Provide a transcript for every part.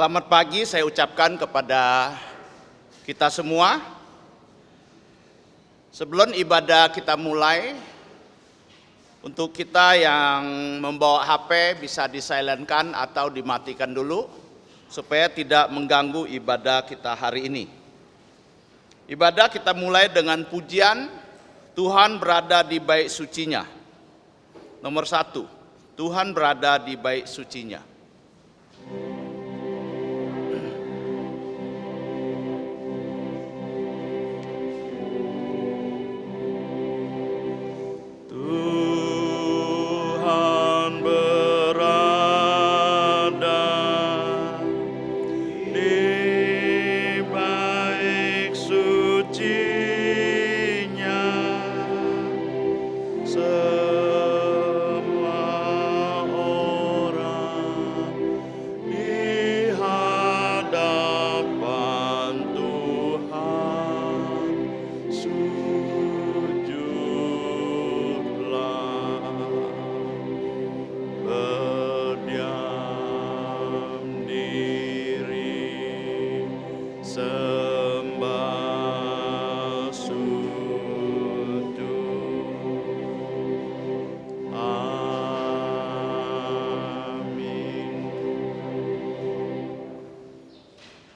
Selamat pagi saya ucapkan kepada kita semua. Sebelum ibadah kita mulai, untuk kita yang membawa HP bisa disilentkan atau dimatikan dulu supaya tidak mengganggu ibadah kita hari ini. Ibadah kita mulai dengan pujian Tuhan berada di bait sucinya. Nomor 1, Tuhan berada di bait sucinya.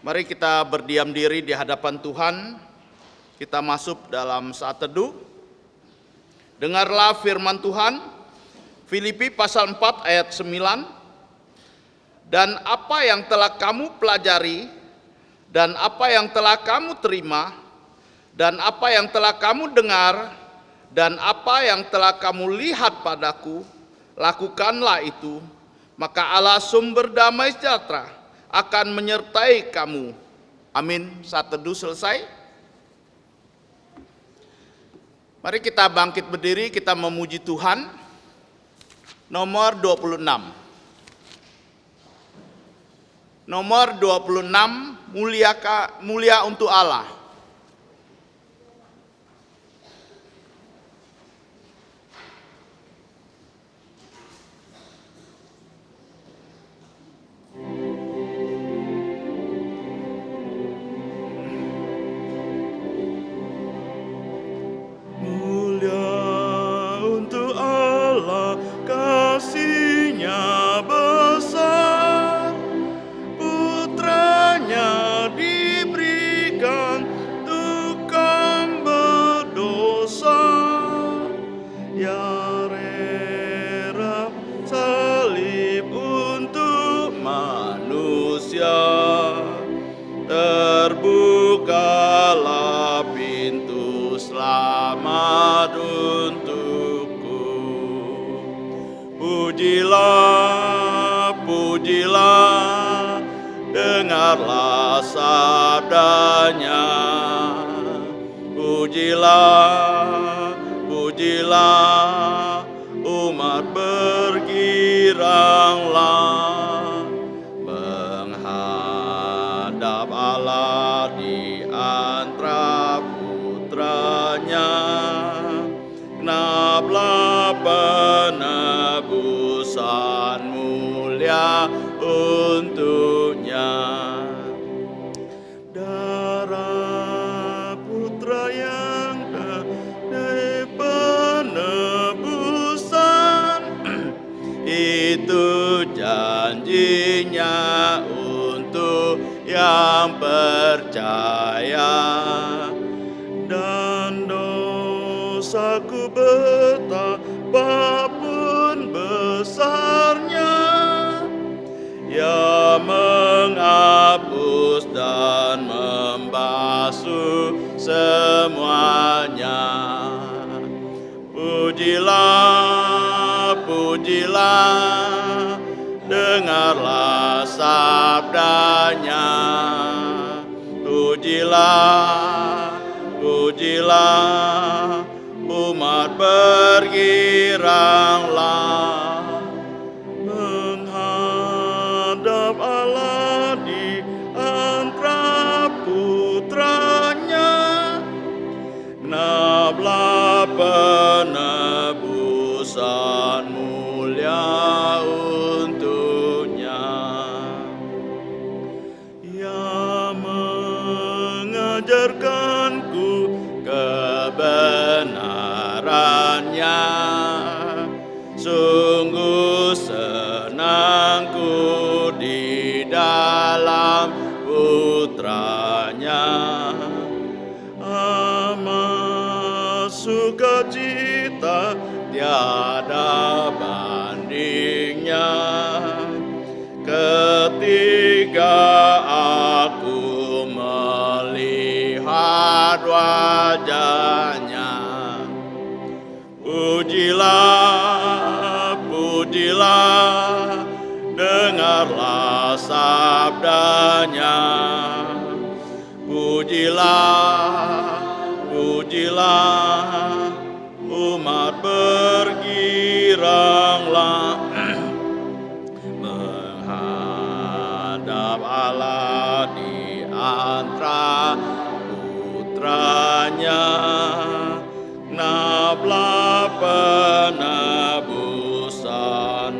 Mari kita berdiam diri di hadapan Tuhan. Kita masuk dalam saat teduh. Dengarlah firman Tuhan, Filipi pasal 4 ayat 9. Dan apa yang telah kamu pelajari, dan apa yang telah kamu terima, dan apa yang telah kamu dengar, dan apa yang telah kamu lihat padaku, lakukanlah itu, maka Allah sumber damai sejahtera akan menyertai kamu. Amin. Saat teduh selesai. Mari kita bangkit berdiri, kita memuji Tuhan. Nomor 26. Nomor 26, mulia untuk Allah. Terbukalah pintu selamat untukku. Pujilah, pujilah, dengarlah sabdanya. Pujilah, pujilah, umat bergiranglah menghadap Allah di antara putranya. Genaplah penebusan mulia untuknya. Darah putra yang dari penebusan itu janjinya untuk yang percaya. Dan dosaku betapapun besarnya, Ia menghapus dan membasuh semuanya. Pujilah, pujilah, dengarlah sabdanya. Pujilah, pujilah, umat bergiranglah menghadap Allah di antara putranya. Genaplah penebusan mulia untuknya. mengajarkanku kebenarannya. Sungguh senangku di dalam putranya. Amat sukacita tiada bandingnya ketika aku melihat wajahnya. Pujilah, pujilah, dengarlah sabdanya. Pujilah, pujilah, umat bergiranglah menghadap Allah di antara putranya. Genaplah penebusan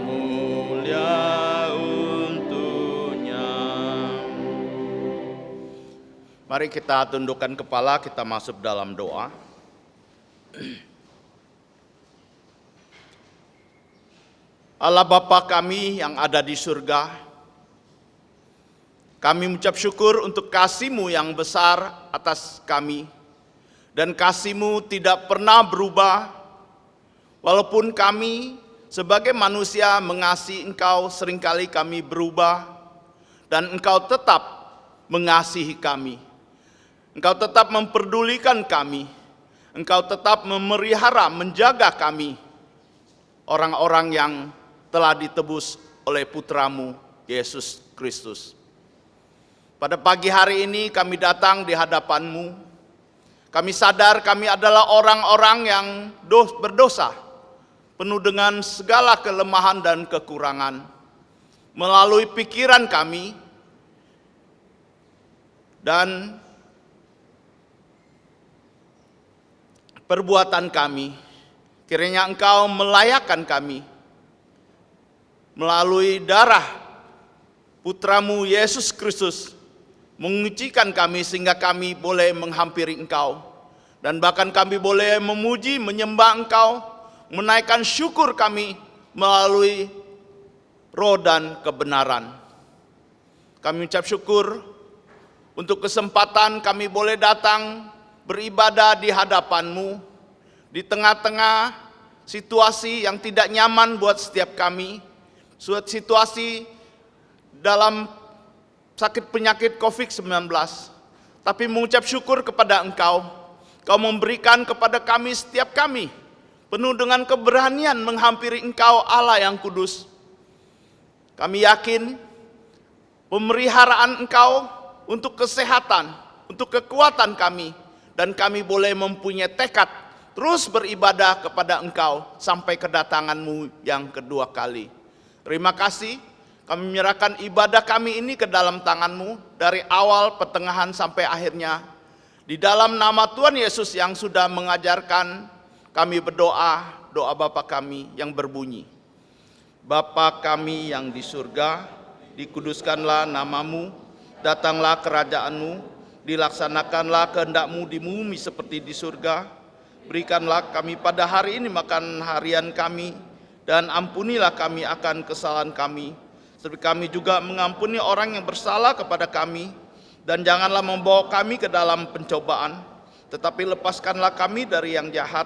mulia untuknya. Mari kita tundukkan kepala, kita masuk dalam doa. Allah Bapa kami yang ada di surga, kami mengucap syukur untuk kasih-Mu yang besar atas kami. Dan kasih-Mu tidak pernah berubah, walaupun kami sebagai manusia mengasihi Engkau, seringkali kami berubah, dan Engkau tetap mengasihi kami. Engkau tetap memperdulikan kami, Engkau tetap memelihara, menjaga kami, orang-orang yang telah ditebus oleh Putra-Mu, Yesus Kristus. Pada pagi hari ini kami datang di hadapan-Mu. Kami sadar kami adalah orang-orang yang berdosa, penuh dengan segala kelemahan dan kekurangan. Melalui pikiran kami dan perbuatan kami, kiranya Engkau melayakkan kami melalui darah Putra-Mu Yesus Kristus, mengucikan kami sehingga kami boleh menghampiri Engkau, dan bahkan kami boleh memuji, menyembah Engkau, menaikkan syukur kami melalui roh dan kebenaran. Kami ucap syukur untuk kesempatan kami boleh datang beribadah di hadapan-Mu di tengah-tengah situasi yang tidak nyaman buat setiap kami, suatu situasi dalam sakit penyakit COVID-19, tapi mengucap syukur kepada Engkau. Kau memberikan kepada kami, setiap kami, penuh dengan keberanian menghampiri Engkau Allah yang kudus. Kami yakin pemeliharaan Engkau untuk kesehatan, untuk kekuatan kami, dan kami boleh mempunyai tekad terus beribadah kepada Engkau sampai kedatangan-Mu yang kedua kali. Terima kasih. Kami menyerahkan ibadah kami ini ke dalam tangan-Mu dari awal, pertengahan, sampai akhirnya. Di dalam nama Tuhan Yesus yang sudah mengajarkan, kami berdoa, doa Bapa kami yang berbunyi. Bapa kami yang di surga, dikuduskanlah nama-Mu, datanglah kerajaan-Mu, dilaksanakanlah kehendak-Mu di bumi seperti di surga. Berikanlah kami pada hari ini makan harian kami, dan ampunilah kami akan kesalahan kami, seperti kami juga mengampuni orang yang bersalah kepada kami, dan janganlah membawa kami ke dalam pencobaan, tetapi lepaskanlah kami dari yang jahat,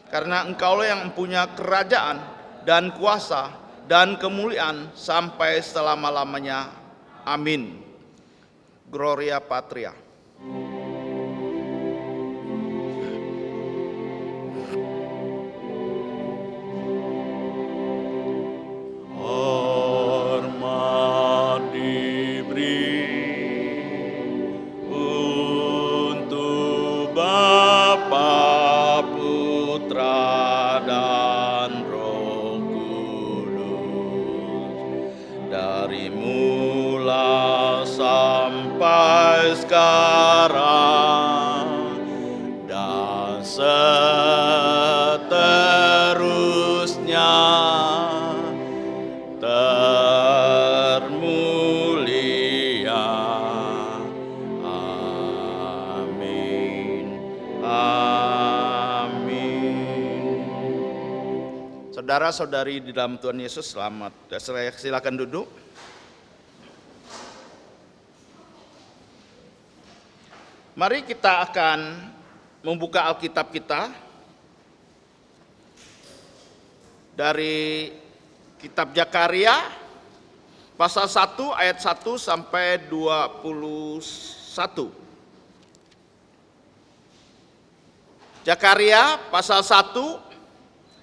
karena Engkaulah yang mempunyai kerajaan dan kuasa dan kemuliaan sampai selama-lamanya. Amin. Gloria Patria. Dari mula sampai sekarang Saudara-saudari di dalam Tuhan Yesus, selamat. Silakan duduk. Mari kita akan membuka Alkitab kita dari kitab Zakaria pasal 1 ayat 1 sampai 21. Zakaria pasal 1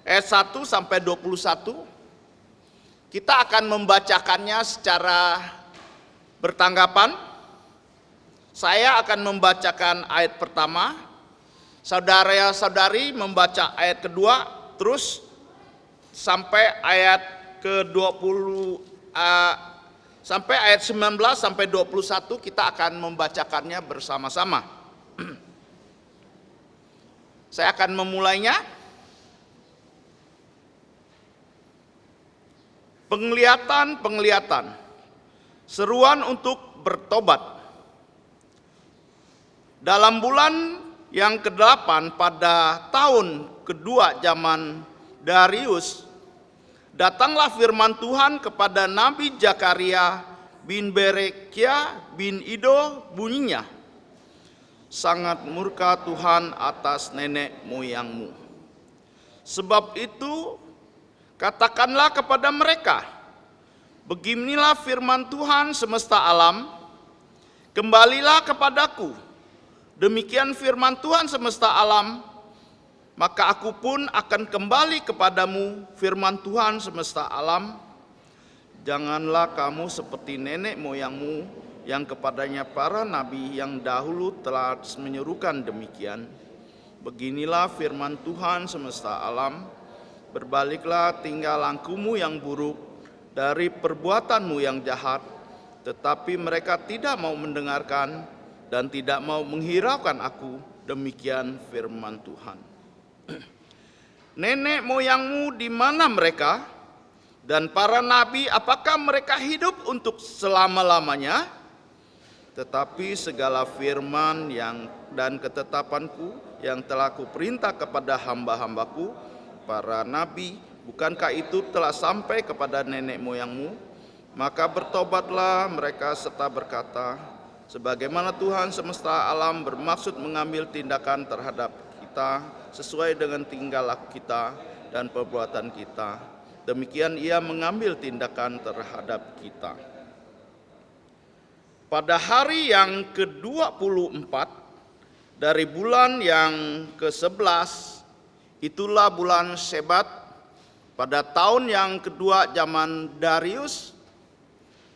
ayat 1 sampai 21. Kita akan membacakannya secara bertanggapan. Saya akan membacakan ayat pertama, saudara-saudari membaca ayat kedua, terus sampai ayat ke-20 sampai ayat 19 sampai 21 kita akan membacakannya bersama-sama. Saya akan memulainya. Penglihatan, seruan untuk bertobat. Dalam bulan yang ke-8 pada tahun kedua zaman Darius, datanglah firman Tuhan kepada Nabi Zakaria bin Berekia bin Ido bunyinya, sangat murka Tuhan atas nenek moyangmu. Sebab itu katakanlah kepada mereka, beginilah firman Tuhan semesta alam, kembalilah kepadaku. Demikian firman Tuhan semesta alam, maka aku pun akan kembali kepadamu, firman Tuhan semesta alam. Janganlah kamu seperti nenek moyangmu yang kepadanya para nabi yang dahulu telah menyerukan demikian. Beginilah firman Tuhan semesta alam, berbaliklah tinggal lakumu yang buruk dari perbuatanmu yang jahat. Tetapi mereka tidak mau mendengarkan dan tidak mau menghiraukan aku. Demikian firman Tuhan. Nenek moyangmu di mana mereka? Dan para nabi, apakah mereka hidup untuk selama-lamanya? Tetapi segala firman dan ketetapanku yang telah kuperintah kepada hamba-hambaku, para nabi, bukankah itu telah sampai kepada nenek moyangmu? Maka bertobatlah mereka serta berkata, sebagaimana Tuhan semesta alam bermaksud mengambil tindakan terhadap kita sesuai dengan tingkah laku kita dan perbuatan kita, demikian Ia mengambil tindakan terhadap kita. Pada hari yang ke-24 dari bulan yang ke-11, itulah bulan Sebat, pada tahun yang kedua zaman Darius,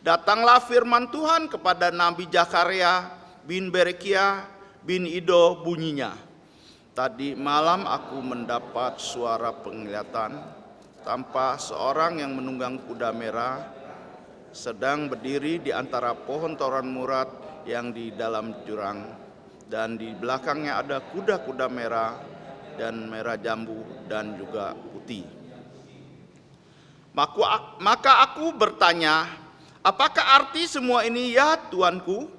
datanglah firman Tuhan kepada Nabi Zakaria bin Berekia bin Ido bunyinya, tadi malam aku mendapat suara penglihatan, tampak seorang yang menunggang kuda merah, sedang berdiri di antara pohon toran murad yang di dalam jurang, dan di belakangnya ada kuda-kuda merah dan merah jambu dan juga putih. Maka aku bertanya, apakah arti semua ini ya Tuanku?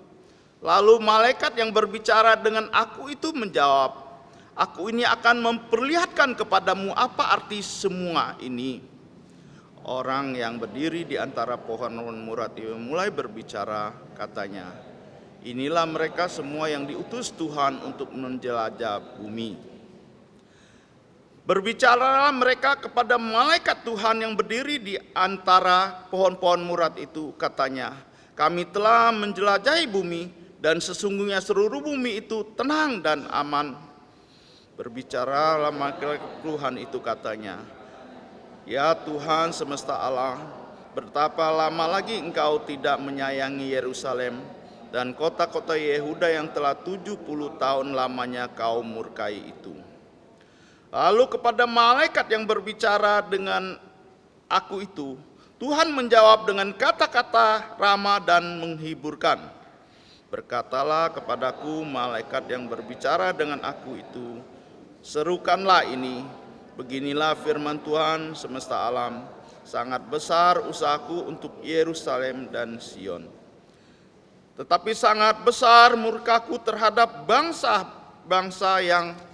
Lalu malaikat yang berbicara dengan aku itu menjawab, aku ini akan memperlihatkan kepadamu apa arti semua ini. Orang yang berdiri di antara pohon murad itu mulai berbicara, katanya, inilah mereka semua yang diutus Tuhan untuk menjelajah bumi. Berbicaralah mereka kepada malaikat Tuhan yang berdiri di antara pohon-pohon murad itu, katanya, kami telah menjelajahi bumi dan sesungguhnya seluruh bumi itu tenang dan aman. Berbicaralah malaikat Tuhan itu, katanya, ya Tuhan semesta alam, betapa lama lagi engkau tidak menyayangi Yerusalem dan kota-kota Yehuda yang telah 70 tahun lamanya kau murkai itu. Lalu kepada malaikat yang berbicara dengan aku itu, Tuhan menjawab dengan kata-kata ramah dan menghiburkan. Berkatalah kepadaku malaikat yang berbicara dengan aku itu, serukanlah ini, beginilah firman Tuhan semesta alam, sangat besar usahaku untuk Yerusalem dan Sion. Tetapi sangat besar murkaku terhadap bangsa-bangsa yang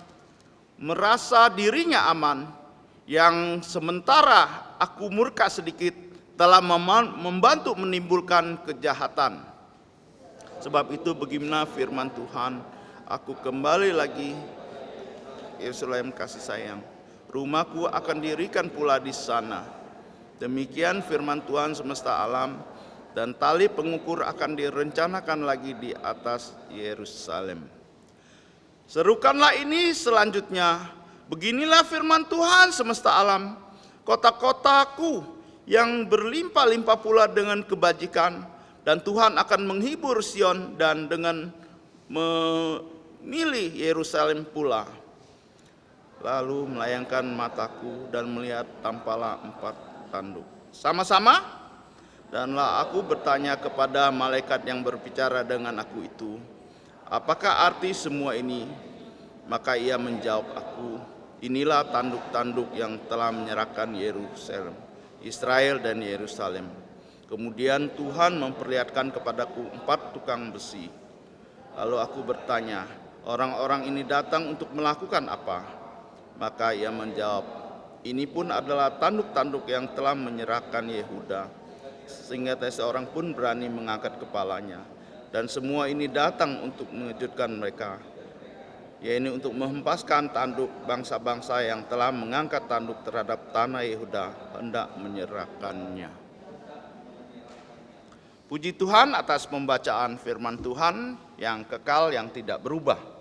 merasa dirinya aman, yang sementara aku murka sedikit telah membantu menimbulkan kejahatan. Sebab itu beginilah firman Tuhan, aku kembali lagi Yerusalem kasih sayang, rumahku akan dirikan pula di sana. Demikian firman Tuhan semesta alam, dan tali pengukur akan direncanakan lagi di atas Yerusalem. Serukanlah ini selanjutnya, beginilah firman Tuhan semesta alam, kota-kotaku yang berlimpah-limpah pula dengan kebajikan, dan Tuhan akan menghibur Sion dan dengan memilih Yerusalem pula. Lalu melayangkan mataku dan melihat tampaklah 4 tanduk sama-sama. Danlah aku bertanya kepada malaikat yang berbicara dengan aku itu, apakah arti semua ini? Maka ia menjawab aku, inilah tanduk-tanduk yang telah menyerahkan Yerusalem, Israel dan Yerusalem. Kemudian Tuhan memperlihatkan kepadaku 4 tukang besi. Lalu aku bertanya, orang-orang ini datang untuk melakukan apa? Maka ia menjawab, ini pun adalah tanduk-tanduk yang telah menyerahkan Yehuda, sehingga tak seorang pun berani mengangkat kepalanya. Dan semua ini datang untuk mengejutkan mereka, yaitu untuk menghempaskan tanduk bangsa-bangsa yang telah mengangkat tanduk terhadap tanah Yehuda, hendak menyerahkannya. Puji Tuhan atas pembacaan firman Tuhan yang kekal, yang tidak berubah.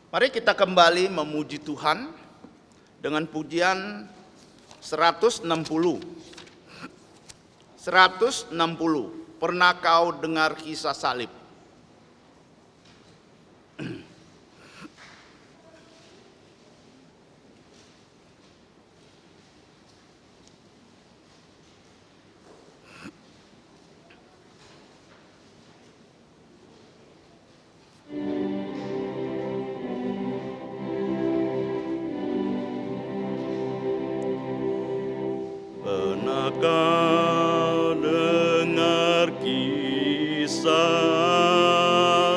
Mari kita kembali memuji Tuhan dengan pujian 160. 160. Pernah kau dengar kisah salib? Pernah kau dengar kisah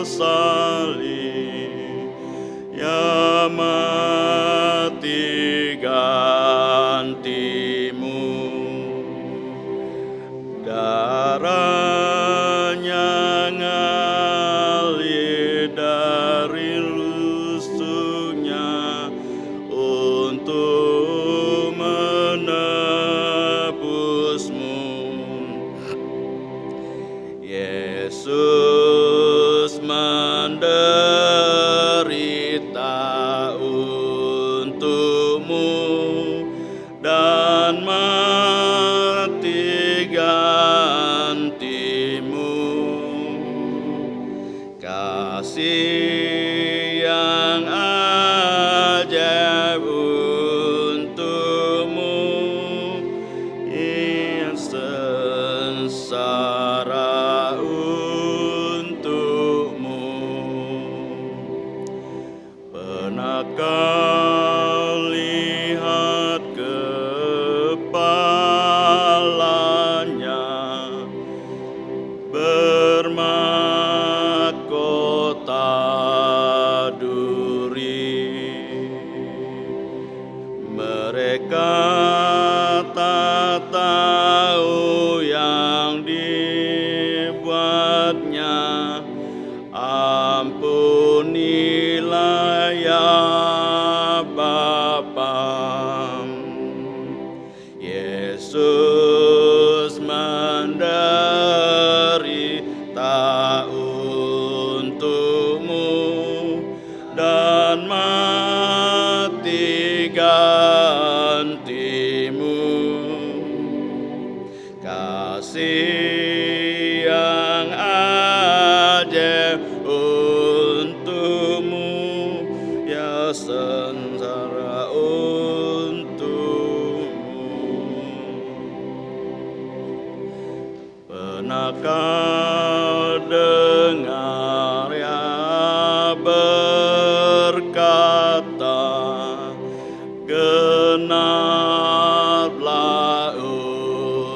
salib, yang mati gantimu, darahnya ngalir dari rusuknya untuk Yesus menderita untukmu dan mati gantimu. Kasih yang ajaib untukmu, yang sengsara untukmu. Pernah kau lihat kepalanya bermahkota duri? Mereka tak tahu yang dibuatnya. Ampunilah ya Bapa. Yesus menderita untukmu dan mati gantimu. Kasih yang ajaib untukmu, ya sengsara untukmu. Pernah kau dengar ya berkata, genaplah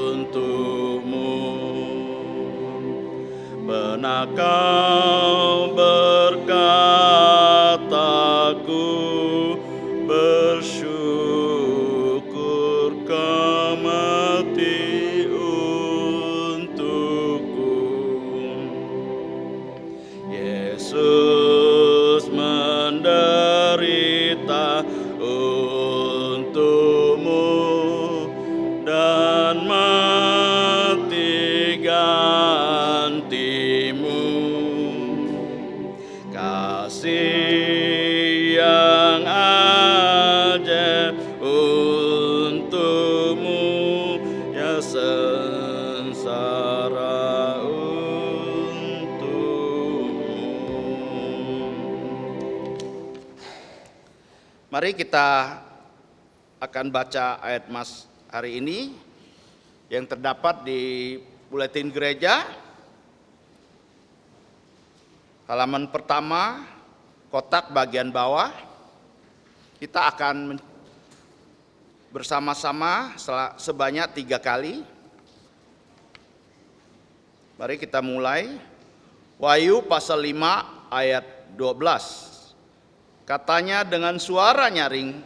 untukmu. Pernah kau berkata, ku bersyukur kasih yang ajaib untukmu, ya sengsara untukmu. Mari kita akan baca ayat Mas hari ini yang terdapat di buletin gereja. Halaman pertama, kotak bagian bawah. Kita akan bersama-sama sebanyak 3 kali. Mari kita mulai. Wahyu pasal 5 ayat 12. Katanya dengan suara nyaring,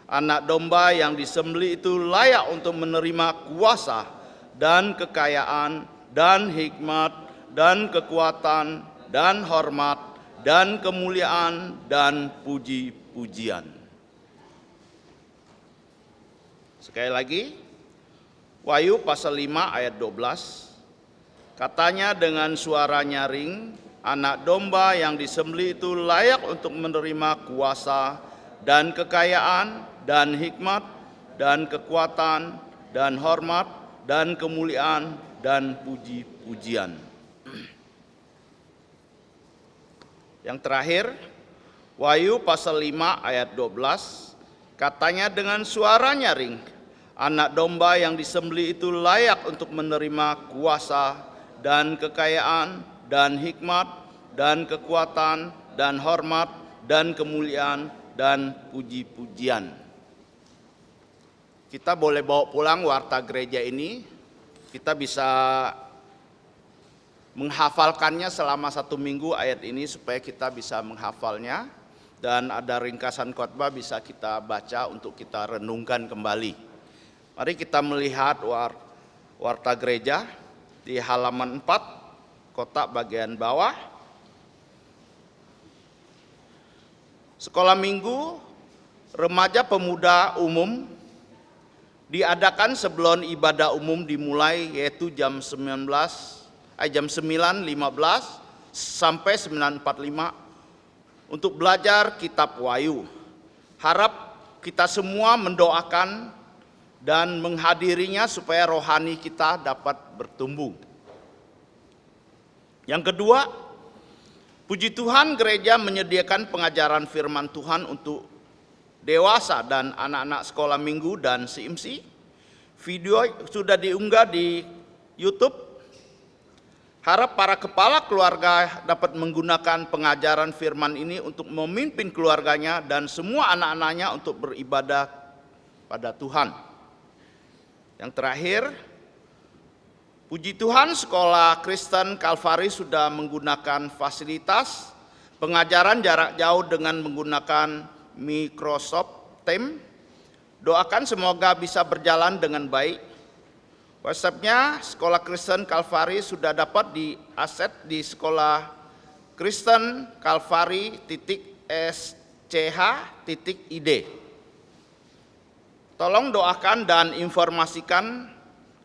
anak domba yang disembelih itu layak untuk menerima kuasa dan kekayaan dan hikmat dan kekuatan dan hormat dan kemuliaan dan puji-pujian. Sekali lagi, Wahyu pasal 5 ayat 12. Katanya dengan suara nyaring, anak domba yang disembelih itu layak untuk menerima kuasa dan kekayaan dan hikmat dan kekuatan dan hormat dan kemuliaan dan puji-pujian. Yang terakhir, Wahyu pasal 5 ayat 12, katanya dengan suara nyaring, anak domba yang disembelih itu layak untuk menerima kuasa dan kekayaan dan hikmat dan kekuatan dan hormat dan kemuliaan dan puji-pujian. Kita boleh bawa pulang warta gereja ini, kita bisa menghafalkannya selama 1 minggu ayat ini supaya kita bisa menghafalnya, dan ada ringkasan khotbah bisa kita baca untuk kita renungkan kembali. Mari kita melihat warta gereja di halaman 4, kotak bagian bawah. Sekolah minggu remaja pemuda umum diadakan sebelum ibadah umum dimulai, yaitu jam 9.15 sampai 9.45 untuk belajar kitab Wahyu. Harap kita semua mendoakan dan menghadirinya supaya rohani kita dapat bertumbuh. Yang kedua, puji Tuhan gereja menyediakan pengajaran firman Tuhan untuk dewasa dan anak-anak sekolah minggu dan CMC. Video sudah diunggah di YouTube. Harap para kepala keluarga dapat menggunakan pengajaran firman ini untuk memimpin keluarganya dan semua anak-anaknya untuk beribadah pada Tuhan. Yang terakhir, puji Tuhan sekolah Kristen Kalvari sudah menggunakan fasilitas pengajaran jarak jauh dengan menggunakan Microsoft Teams. Doakan semoga bisa berjalan dengan baik. WhatsApp-nya Sekolah Kristen Kalvari sudah dapat diakses di sekolah Kristen Kalvari.sch.id. Tolong doakan dan informasikan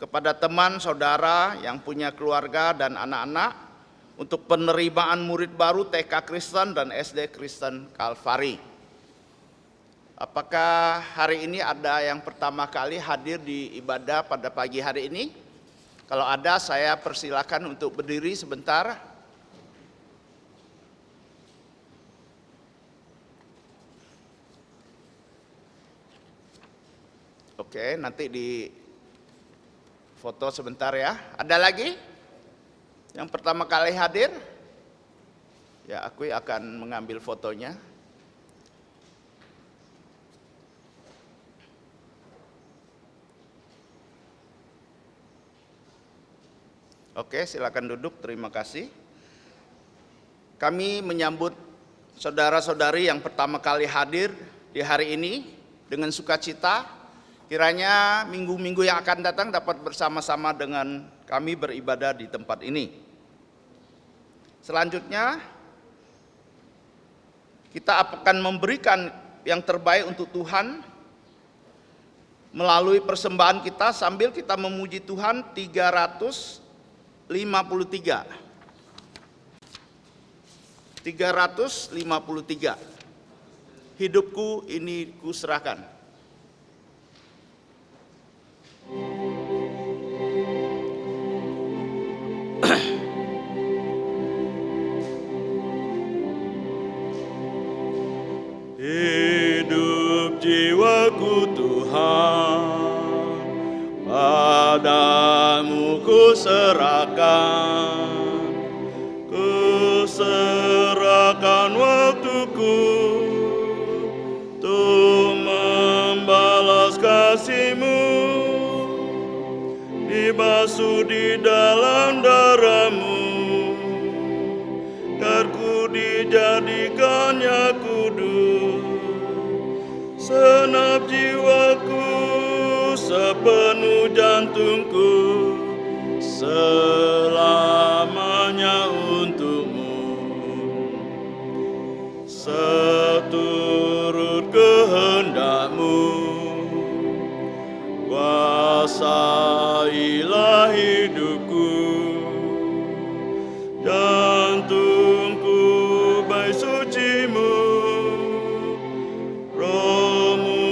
kepada teman saudara yang punya keluarga dan anak-anak untuk penerimaan murid baru TK Kristen dan SD Kristen Kalvari. Apakah hari ini ada yang pertama kali hadir di ibadah pada pagi hari ini? Kalau ada, saya persilakan untuk berdiri sebentar. Oke, nanti di foto sebentar ya. Ada lagi yang pertama kali hadir? Ya, aku akan mengambil fotonya. Oke, silakan duduk. Terima kasih. Kami menyambut saudara-saudari yang pertama kali hadir di hari ini dengan sukacita. Kiranya minggu-minggu yang akan datang dapat bersama-sama dengan kami beribadah di tempat ini. Selanjutnya, kita akan memberikan yang terbaik untuk Tuhan melalui persembahan kita sambil kita memuji Tuhan 353. 353. Hidupku ini kuserahkan. Hidup jiwaku Tuhan, padamu kuserahkan. Kuserahkan waktuku untuk membalas kasih-Mu, dibasuh di dalam darah-Mu, agar ku dijadikannya kudus. Senap jiwaku, sepenuh jantungku, selamanya untuk-Mu. Seturut kehendak-Mu, kuasailah hidupku. Jantungku baik suci-Mu, Roh-Mu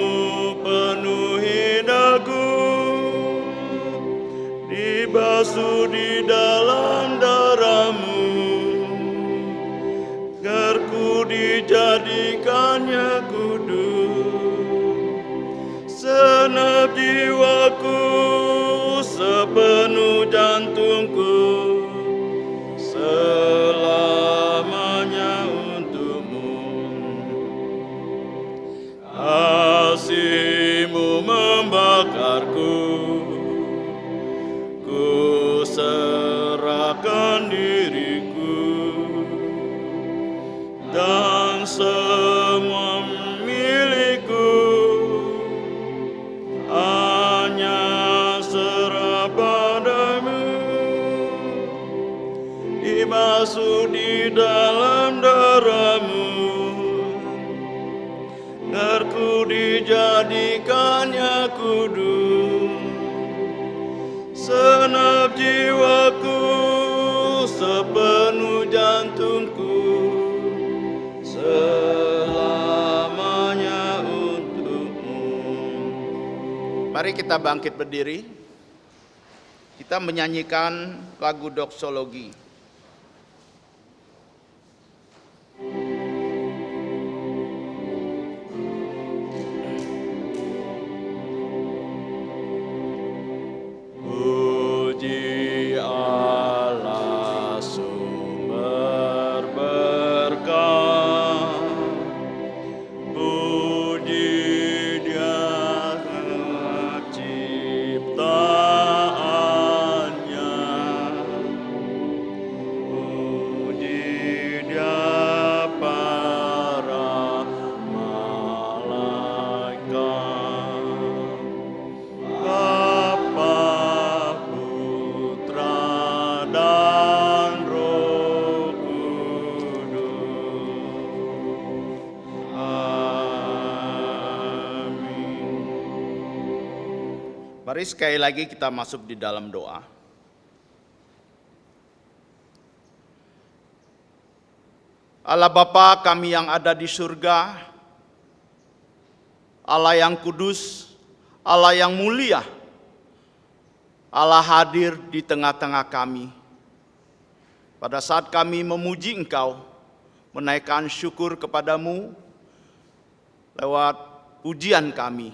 penuhi daku, dibasuh di dalam darah-Mu, agar ku dijadikannya kudus. Senap jiwaku, sepenuh jantungku, selamanya untuk-Mu. Kasih-Mu membakarku, ku serahkan diriku, dan semua milikku hanya serah padamu. Dibasuh di dalam darah-Mu, agar ku dijadikannya kudus. Senap jiwaku, sepenuh jantungku, selamanya untuk-Mu. Mari kita bangkit berdiri. Kita menyanyikan lagu doksologi. Puji Allah sumber berkah, puji Dia ciptaannya, puji Dia para malaikat, Bapa, Putra, dan Roh Kudus. Amin. Mari sekali lagi kita masuk di dalam doa. Allah Bapa kami yang ada di surga, Allah yang kudus, Allah yang mulia, Allah hadir di tengah-tengah kami. Pada saat kami memuji Engkau, menaikkan syukur kepadamu lewat pujian kami.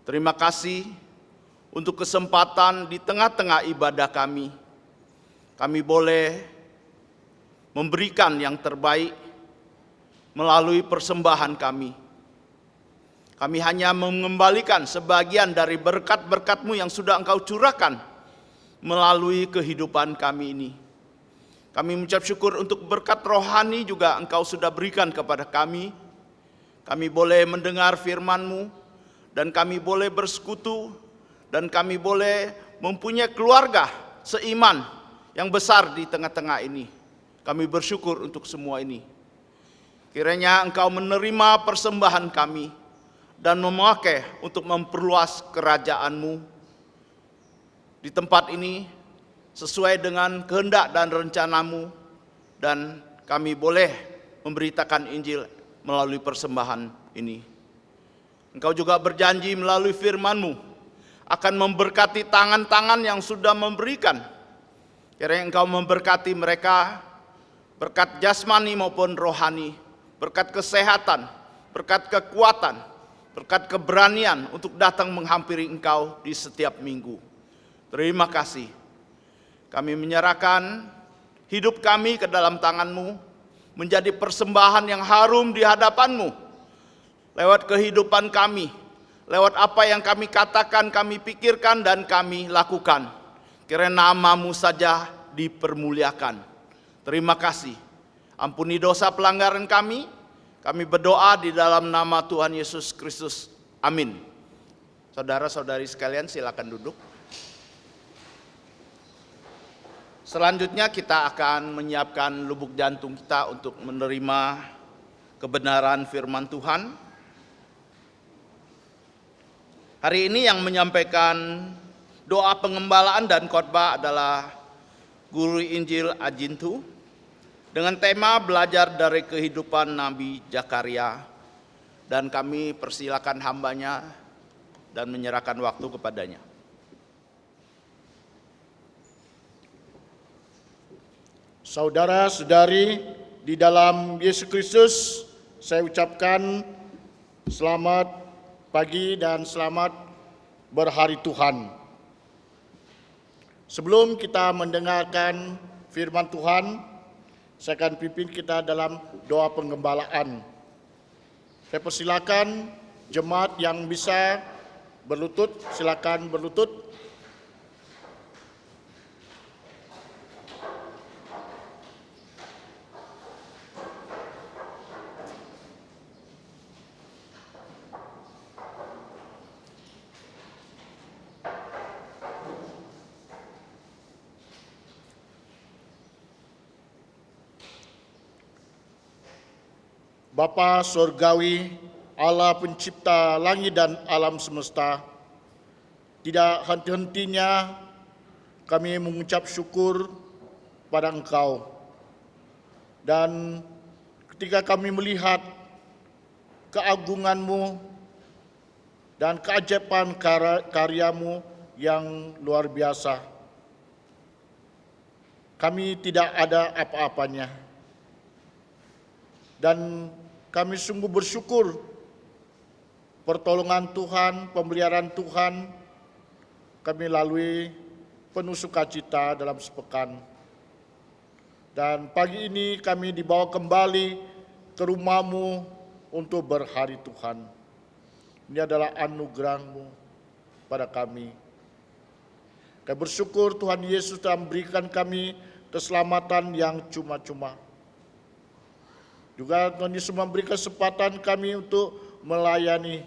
Terima kasih untuk kesempatan di tengah-tengah ibadah kami. Kami boleh memberikan yang terbaik melalui persembahan kami. Kami hanya mengembalikan sebagian dari berkat-berkat-Mu yang sudah Engkau curahkan melalui kehidupan kami ini. Kami mengucap syukur untuk berkat rohani juga Engkau sudah berikan kepada kami. Kami boleh mendengar firman-Mu, dan kami boleh bersekutu, dan kami boleh mempunyai keluarga seiman yang besar di tengah-tengah ini. Kami bersyukur untuk semua ini. Kiranya Engkau menerima persembahan kami dan memakai untuk memperluas kerajaan-Mu di tempat ini sesuai dengan kehendak dan rencana-Mu, dan kami boleh memberitakan Injil melalui persembahan ini. Engkau juga berjanji melalui firman-Mu akan memberkati tangan-tangan yang sudah memberikan. Kiranya Engkau memberkati mereka berkat jasmani maupun rohani, berkat kesehatan, berkat kekuatan, berkat keberanian untuk datang menghampiri Engkau di setiap minggu. Terima kasih. Kami menyerahkan hidup kami ke dalam tangan-Mu, menjadi persembahan yang harum di hadapan-Mu. Lewat kehidupan kami, lewat apa yang kami katakan, kami pikirkan, dan kami lakukan. Kiranya nama-Mu saja dipermuliakan. Terima kasih. Ampuni dosa pelanggaran kami. Kami berdoa di dalam nama Tuhan Yesus Kristus. Amin. Saudara-saudari sekalian, silakan duduk. Selanjutnya kita akan menyiapkan lubuk jantung kita untuk menerima kebenaran firman Tuhan. Hari ini yang menyampaikan doa pengembalaan dan khotbah adalah Guru Injil Ajintu dengan tema belajar dari kehidupan Nabi Zakaria, dan kami persilakan hambanya dan menyerahkan waktu kepadanya. Saudara-saudari di dalam Yesus Kristus, saya ucapkan selamat pagi dan selamat berhari Tuhan. Sebelum kita mendengarkan firman Tuhan, saya akan pimpin kita dalam doa penggembalaan. Saya persilakan jemaat yang bisa berlutut, silakan berlutut. Bapa Surgawi, Allah pencipta langit dan alam semesta, tidak henti-hentinya kami mengucap syukur pada Engkau. Dan ketika kami melihat keagungan-Mu dan keajaiban karya-Mu yang luar biasa, kami tidak ada apa-apanya. Dan kami sungguh bersyukur pertolongan Tuhan, pemeliharaan Tuhan kami lalui penuh sukacita dalam sepekan. Dan pagi ini kami dibawa kembali ke rumah-Mu untuk berhari Tuhan. Ini adalah anugerah-Mu pada kami. Kami bersyukur Tuhan Yesus telah memberikan kami keselamatan yang cuma-cuma. Juga Tuhan Yesus memberi kesempatan kami untuk melayani.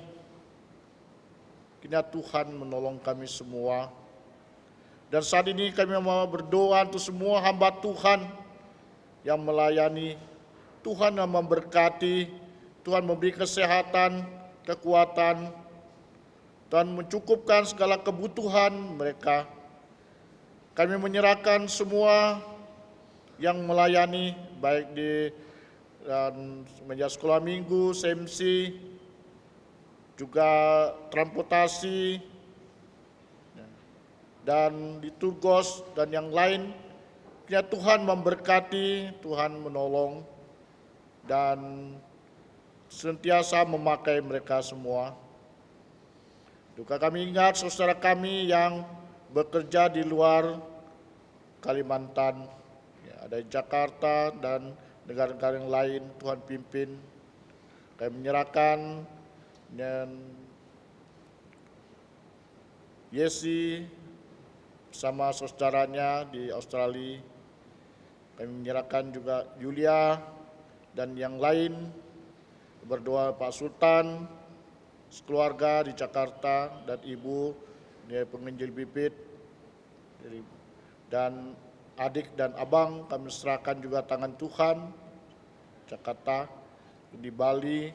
Kiranya Tuhan menolong kami semua. Dan saat ini kami mau berdoa untuk semua hamba Tuhan yang melayani. Tuhan yang memberkati, Tuhan memberi kesehatan, kekuatan, Tuhan mencukupkan segala kebutuhan mereka. Kami menyerahkan semua yang melayani, baik di dan meja sekolah minggu, SMC, juga transportasi, dan di Turgos dan yang lain. Kiranya Tuhan memberkati, Tuhan menolong, dan senantiasa memakai mereka semua. Juga kami ingat saudara kami yang bekerja di luar Kalimantan, ya, ada di Jakarta dan negara-negara yang lain. Tuhan pimpin. Kami menyerahkan dan Yesi bersama saudaranya di Australia. Kami menyerahkan juga Yulia dan yang lain. Berdoa Pak Sultan, sekeluarga di Jakarta, dan Ibu, dia penginjil bibit, dan adik dan abang kami serahkan juga tangan Tuhan. Jakarta, di Bali,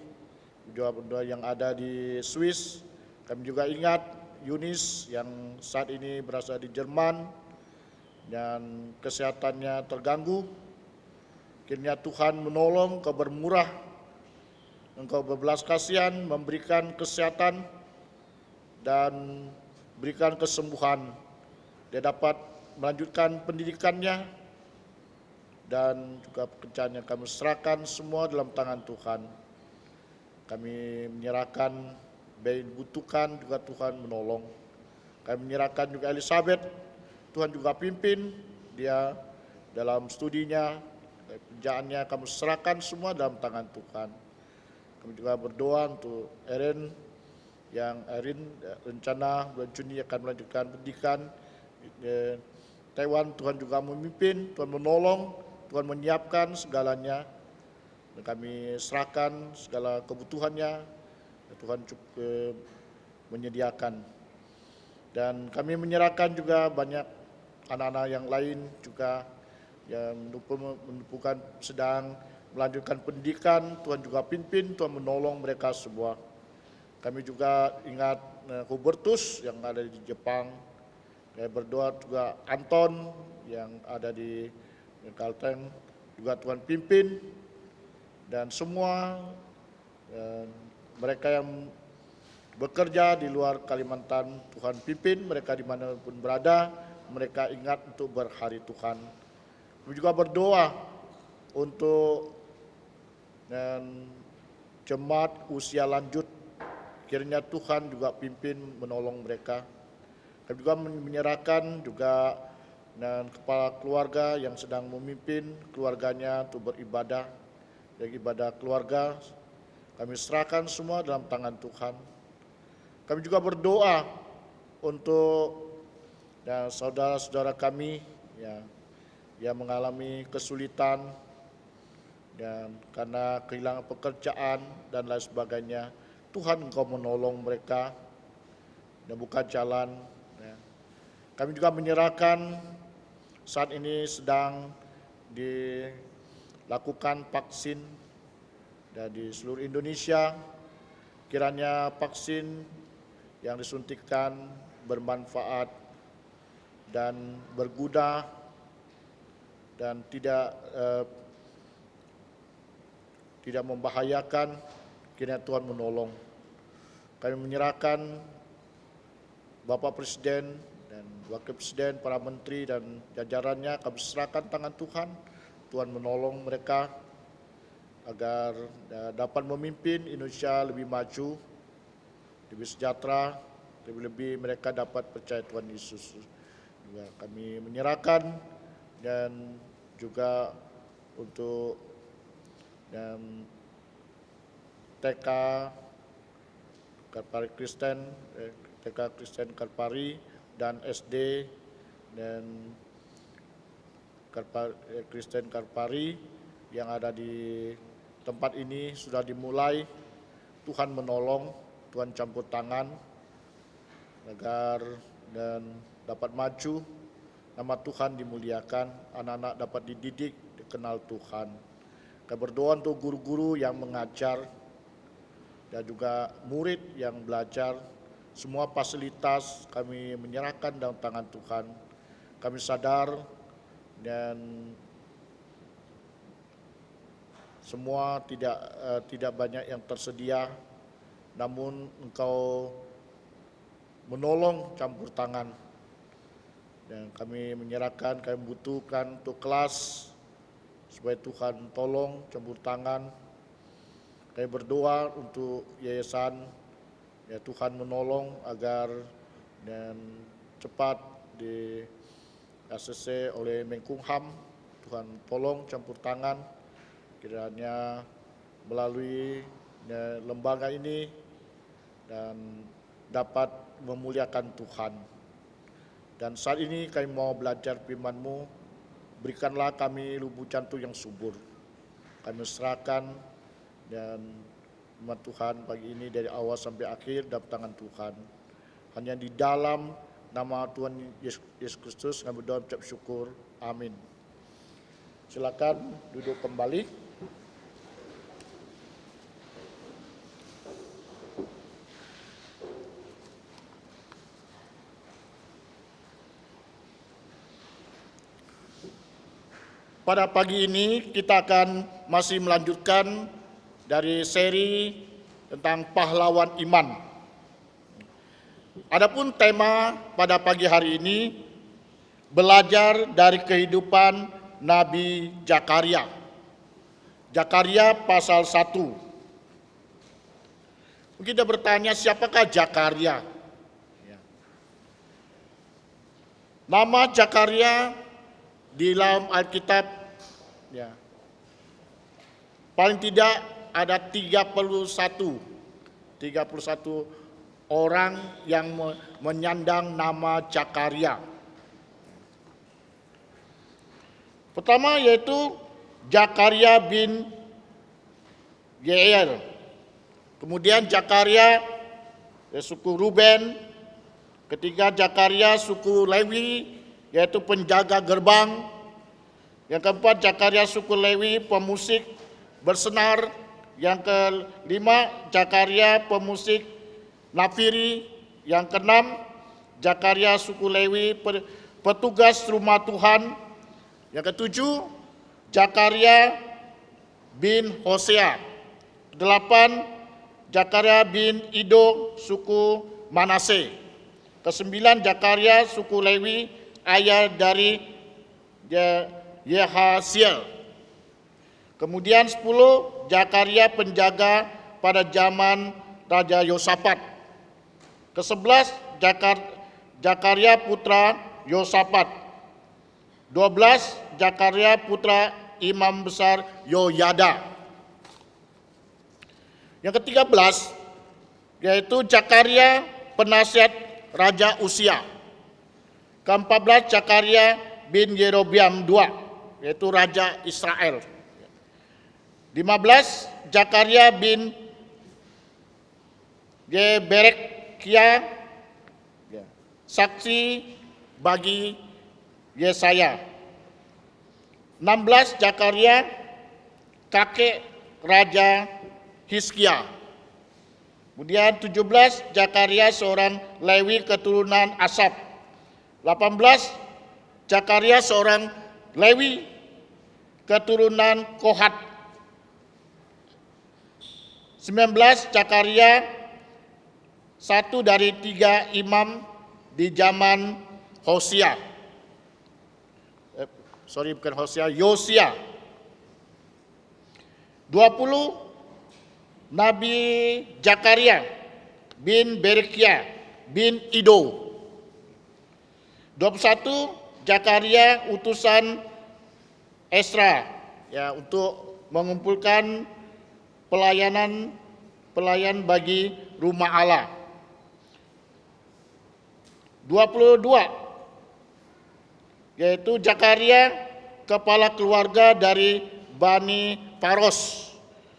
juga yang ada di Swiss. Kami juga ingat Yunis yang saat ini berasal di Jerman dan kesehatannya terganggu. Kiranya Tuhan menolong, Engkau bermurah, Engkau berbelas kasihan, memberikan kesehatan dan berikan kesembuhan. Dia dapat melanjutkan pendidikannya dan juga pekerjaannya. Kami serahkan semua dalam tangan Tuhan. Kami menyerahkan bayi dibutuhkan juga Tuhan menolong. Kami menyerahkan juga Elizabeth, Tuhan juga pimpin dia dalam studinya, pekerjaannya. Kami serahkan semua dalam tangan Tuhan. Kami juga berdoa untuk Erin rencana bulan Juni akan melanjutkan pendidikan di Taiwan. Tuhan juga memimpin, Tuhan menolong, Tuhan menyiapkan segalanya. Dan kami serahkan segala kebutuhannya, Tuhan cukup menyediakan. Dan kami menyerahkan juga banyak anak-anak yang lain juga yang menumpukan sedang melanjutkan pendidikan. Tuhan juga pimpin, Tuhan menolong mereka semua. Kami juga ingat Hubertus yang ada di Jepang. Saya berdoa juga Anton yang ada di Kalteng, juga Tuhan pimpin. Dan semua mereka yang bekerja di luar Kalimantan, Tuhan pimpin mereka dimanapun berada. Mereka ingat untuk berhari Tuhan. Kami juga berdoa untuk jemaat usia lanjut. Kiranya Tuhan juga pimpin menolong mereka. Kami juga menyerahkan juga dan kepala keluarga yang sedang memimpin keluarganya untuk beribadah. Yang ibadah keluarga kami serahkan semua dalam tangan Tuhan. Kami juga berdoa untuk saudara-saudara kami yang mengalami kesulitan dan karena kehilangan pekerjaan dan lain sebagainya. Tuhan Engkau menolong mereka dan buka jalan. Kami juga menyerahkan saat ini sedang dilakukan vaksin dan di seluruh Indonesia. Kiranya vaksin yang disuntikkan bermanfaat dan berguna dan tidak membahayakan. Kiranya Tuhan menolong. Kami menyerahkan Bapak Presiden dan Wakil Presiden, para menteri dan jajarannya, kami serahkan tangan Tuhan. Tuhan menolong mereka agar dapat memimpin Indonesia lebih maju, lebih sejahtera, lebih-lebih mereka dapat percaya Tuhan Yesus. Juga kami menyerahkan dan juga untuk TK Karpari Kristen, TK Kristen Karpari dan SD dan Kristen Karpari yang ada di tempat ini sudah dimulai. Tuhan menolong, Tuhan campur tangan agar dan dapat maju, nama Tuhan dimuliakan, anak-anak dapat dididik, dikenal Tuhan. Kami berdoa untuk guru-guru yang mengajar dan juga murid yang belajar. Semua fasilitas kami menyerahkan dalam tangan Tuhan. Kami sadar dan semua tidak banyak yang tersedia, namun Engkau menolong campur tangan. Dan kami menyerahkan, kami butuhkan untuk kelas, supaya Tuhan tolong campur tangan. Kami berdoa untuk yayasan, ya Tuhan menolong agar dan cepat di ACC oleh Menkumham. Tuhan tolong campur tangan, kiranya melalui lembaga ini dan dapat memuliakan Tuhan. Dan saat ini kami mau belajar firman-Mu. Berikanlah kami lubuk jantung yang subur. Kami serahkan dan umat Tuhan pagi ini dari awal sampai akhir dalam tangan Tuhan. Hanya di dalam nama Tuhan Yesus Kristus kami berdoa ucap syukur. Amin. Silakan duduk kembali. pada pagi ini kita akan masih melanjutkan dari seri tentang pahlawan iman. Adapun tema pada pagi hari ini belajar dari kehidupan Nabi Zakaria. Zakaria pasal 1. Mungkin kita bertanya, siapakah Zakaria? Nama Zakaria di dalam Alkitab paling tidak ada 31 orang yang menyandang nama Zakaria. Pertama yaitu Zakaria bin Yeiel. Kemudian Zakaria suku Ruben. Ketiga Zakaria suku Lewi, yaitu penjaga gerbang. Yang keempat Zakaria suku Lewi, pemusik bersenar. Yang kelima Zakaria pemusik nafiri. Yang keenam Zakaria suku Lewi, petugas rumah Tuhan. Yang ketujuh Zakaria bin Hosea. 8 Zakaria bin Ido suku Manase. Ke-9 Zakaria suku Lewi, ayah dari Yehasiel. Kemudian 10 Zakaria penjaga pada zaman Raja Yosafat. Ke-11 Zakaria putra Yosafat. 12 Zakaria putra imam besar Yoyada. Yang ke-13 yaitu Zakaria penasihat Raja Usia. Ke-14 Zakaria bin Yerobeam II, yaitu Raja Israel. 15 Zakaria bin Berekia, saksi bagi Yesaya. 16 Zakaria kakek Raja Hizkia. Kemudian 17 Zakaria seorang Lewi keturunan Asaf. 18 Zakaria seorang Lewi keturunan Kohat. 19 Zakaria satu dari 3 imam di zaman Hosea. Yosia. 20 Nabi Zakaria bin Berekia bin Ido. 21 Zakaria utusan Esra untuk mengumpulkan pelayan bagi rumah Allah. 22 yaitu Zakaria kepala keluarga dari Bani Paros.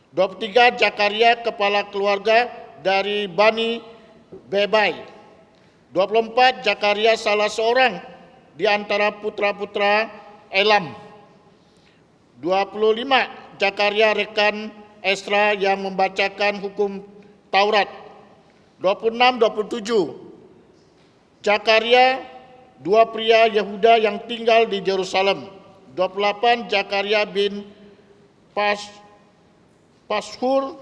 23 Zakaria kepala keluarga dari Bani Bebai. 24 Zakaria salah seorang di antara putra-putra Elam. 25 Zakaria rekan Esra yang membacakan hukum Taurat. 26-27 Zakaria 2 pria Yehuda yang tinggal di Yerusalem. 28 Zakaria bin Pashur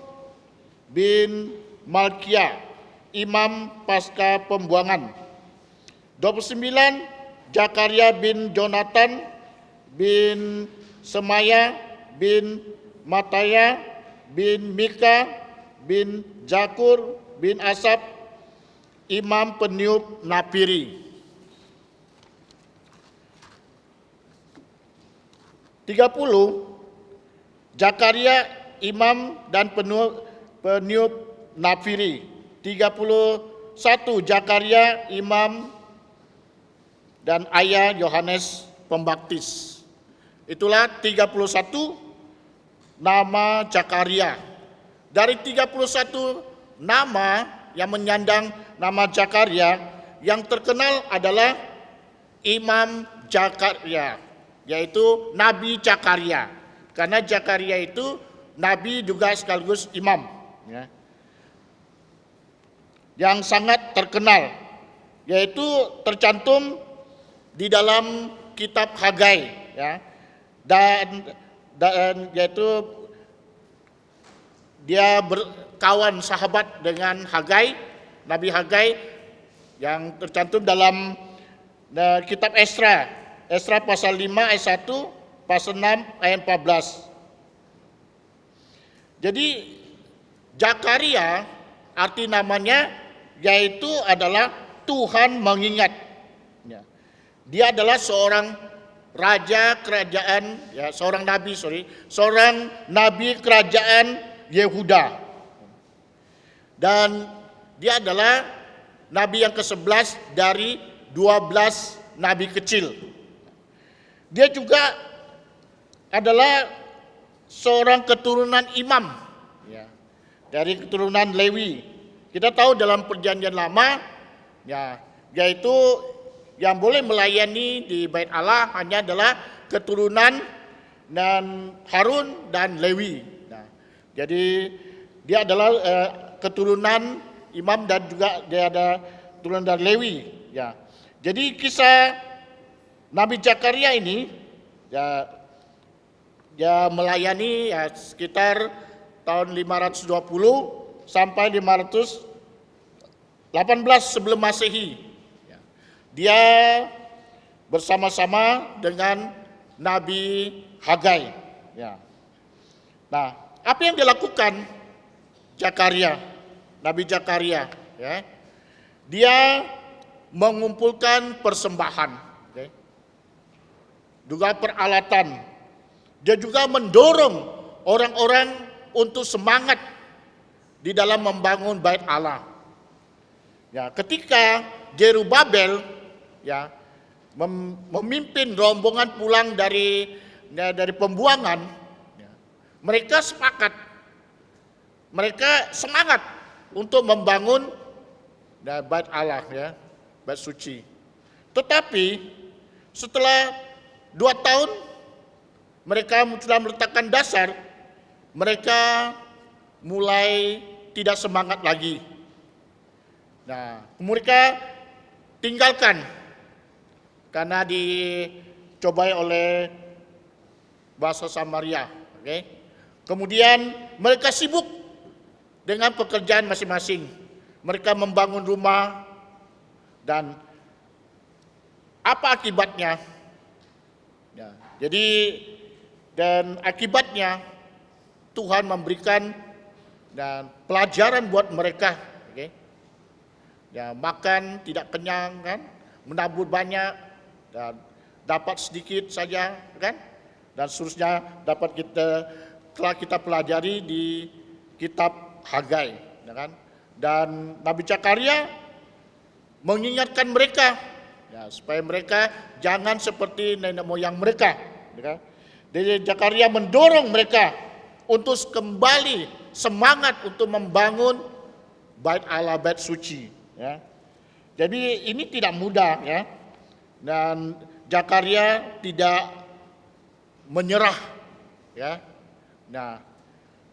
bin Malkia, imam pasca pembuangan. 29 Zakaria bin Jonathan bin Semaya bin Mataya bin Mika bin Zakur bin Asaf, imam peniup nafiri. 30 Zakaria imam dan peniup nafiri. 31 Zakaria imam dan ayah Yohanes Pembaptis. Itulah 31 nama Zakaria. Dari 31 nama yang menyandang nama Zakaria, yang terkenal adalah Imam Zakaria, yaitu Nabi Zakaria. Karena Zakaria itu nabi juga sekaligus imam, yang sangat terkenal, yaitu tercantum di dalam kitab Hagai, dan yaitu dia berkawan sahabat dengan Hagai, Nabi Hagai yang tercantum dalam kitab Esra pasal 5 ayat 1, pasal 6 ayat 14. Jadi Zakaria arti namanya yaitu adalah Tuhan mengingat. Ya. Dia adalah seorang raja kerajaan, ya, seorang nabi kerajaan Yehuda. Dan dia adalah nabi yang ke-11 dari 12 nabi kecil. Dia juga adalah seorang keturunan imam, ya, dari keturunan Lewi. Kita tahu dalam perjanjian lama, ya, yaitu yang boleh melayani di Bait Allah hanya adalah keturunan dan Harun dan Lewi. Nah, jadi dia adalah keturunan imam dan juga dia ada keturunan dari Lewi. Ya, jadi kisah Nabi Zakaria ini ya melayani ya sekitar tahun 520 sampai 518 sebelum Masehi. Dia bersama-sama dengan Nabi Hagai. Ya. Nah, apa yang dilakukan Nabi Zakaria? Ya. Dia mengumpulkan persembahan, okay, juga peralatan. Dia juga mendorong orang-orang untuk semangat di dalam membangun Bait Allah. Ya, ketika Jerubabel ya memimpin rombongan pulang dari pembuangan, ya, mereka sepakat, mereka semangat untuk membangun Bait Allah, ya, Bait suci. Tetapi setelah 2 tahun mereka sudah meletakkan dasar, mereka mulai tidak semangat lagi. Nah, mereka tinggalkan karena dicobai oleh bahasa Samaria. Okay? Kemudian mereka sibuk dengan pekerjaan masing-masing. Mereka membangun rumah dan apa akibatnya? Ya, jadi dan akibatnya Tuhan memberikan dan pelajaran buat mereka. Okay? Ya, makan tidak kenyang kan, menabur banyak dan dapat sedikit saja kan, dan seterusnya telah kita pelajari di kitab Hagai, ya kan? Dan Nabi Zakaria mengingatkan mereka, ya, supaya mereka jangan seperti nenek moyang mereka, ya kan? Jadi Zakaria mendorong mereka untuk kembali semangat untuk membangun Bait Allah, Bait suci. Ya. Jadi ini tidak mudah, ya, dan Zakaria tidak menyerah, ya. Nah,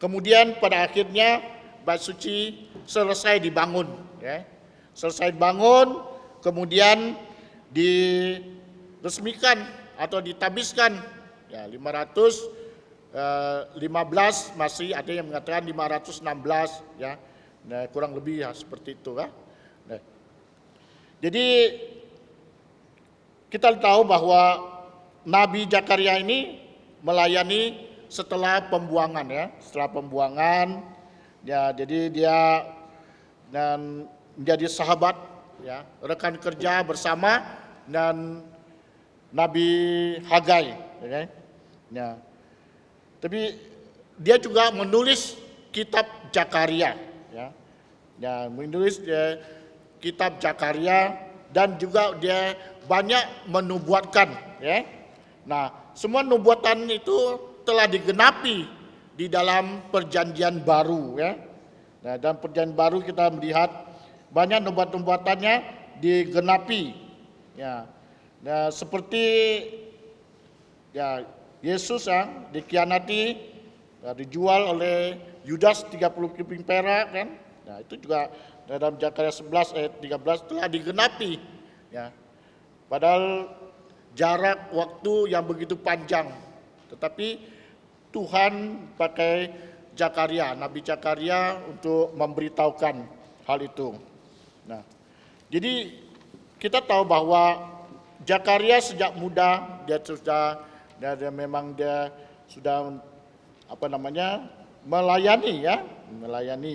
kemudian pada akhirnya Bait suci selesai dibangun, ya. Selesai dibangun, kemudian diresmikan atau ditabiskan, ya, 515 masih ada yang mengatakan 516, ya. Nah, kurang lebih ya seperti itu, kan. Nah, jadi kita tahu bahwa Nabi Zakaria ini melayani setelah pembuangan, ya, setelah pembuangan, ya, jadi dia dan menjadi sahabat, ya, rekan kerja bersama dan Nabi Hagai, ya. Ya. Tapi dia juga menulis kitab Zakaria, ya. Ya, menulis kitab Zakaria dan juga dia banyak menubuatkan, ya. Nah, semua nubuatan itu telah digenapi di dalam perjanjian baru, ya. Nah, dalam perjanjian baru kita melihat banyak nubuatan-nubuatannya digenapi, ya. Nah, seperti ya Yesus yang dikhianati, ya, dijual oleh Yudas 30 keping perak, kan. Nah, itu juga dalam Zakaria 11 ayat 13 telah digenapi, ya. Padahal jarak waktu yang begitu panjang Tetapi Tuhan pakai Zakaria, Nabi Zakaria untuk memberitahukan hal itu. Nah, jadi kita tahu bahwa Zakaria sejak muda dia memang sudah melayani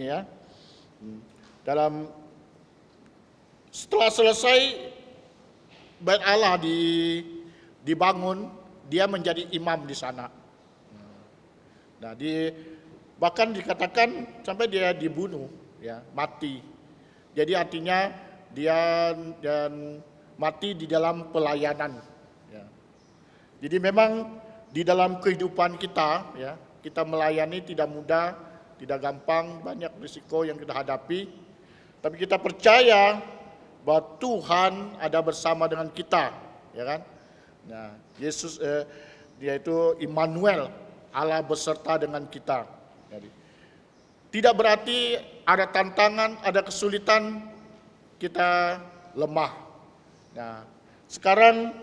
ya. Setelah selesai Bait Allah dibangun, dia menjadi imam di sana. Nah, bahkan dikatakan sampai dia dibunuh, ya, mati. Jadi artinya dia dan mati di dalam pelayanan. Ya. Jadi memang di dalam kehidupan kita, ya, kita melayani tidak mudah, tidak gampang, banyak risiko yang kita hadapi. Tapi kita percaya bahwa Tuhan ada bersama dengan kita, ya kan? Nah, Yesus dia itu Immanuel, Allah beserta dengan kita. Jadi, tidak berarti ada tantangan, ada kesulitan kita lemah. Nah, sekarang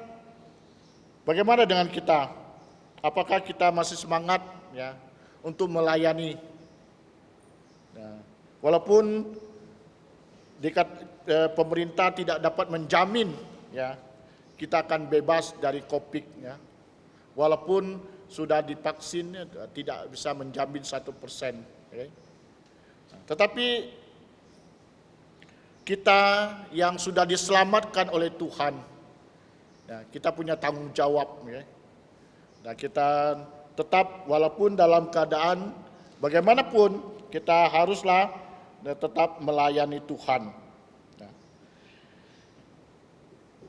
bagaimana dengan kita? Apakah kita masih semangat ya untuk melayani? Nah, walaupun pemerintah tidak dapat menjamin ya kita akan bebas dari COVID ya. Walaupun sudah divaksin tidak bisa menjamin 1%. Okay? Tetapi kita yang sudah diselamatkan oleh Tuhan, ya, kita punya tanggung jawab. Ya. Nah, kita tetap walaupun dalam keadaan bagaimanapun kita haruslah tetap melayani Tuhan. Nah,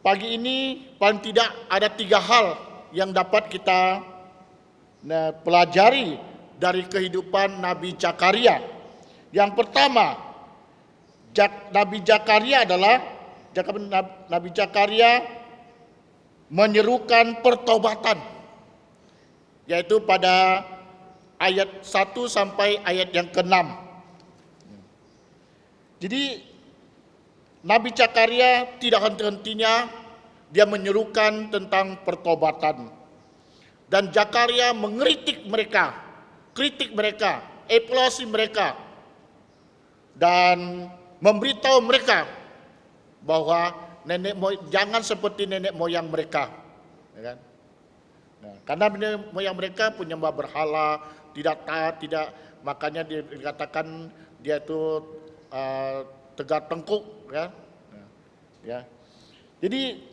pagi ini paling tidak ada 3 hal yang dapat kita pelajari dari kehidupan Nabi Zakaria. Yang pertama, Nabi Zakaria Nabi Zakaria menyerukan pertobatan, yaitu pada ayat 1 sampai ayat yang ke-6. Jadi Nabi Zakaria tidak henti-hentinya dia menyerukan tentang pertobatan. Dan Zakaria mengkritik mereka, evaluasi mereka, dan memberitahu mereka bahwa jangan seperti nenek moyang mereka, ya kan? Nah, karena nenek moyang mereka penyembah berhala, tidak taat, makanya dikatakan dia itu tegar tengkuk, ya. Nah, ya. Jadi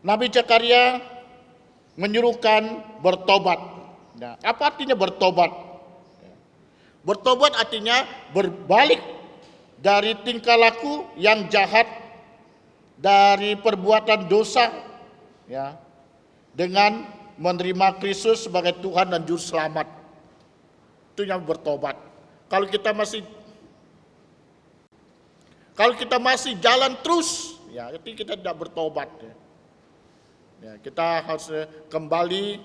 Nabi Zakaria menyuruhkan bertobat. Nah, apa artinya bertobat? Bertobat artinya berbalik dari tingkah laku yang jahat, dari perbuatan dosa, ya, dengan menerima Kristus sebagai Tuhan dan Juru Selamat. Itu yang bertobat. Kalau kita masih jalan terus, ya, itu kita tidak bertobat. Ya. Ya, kita harus kembali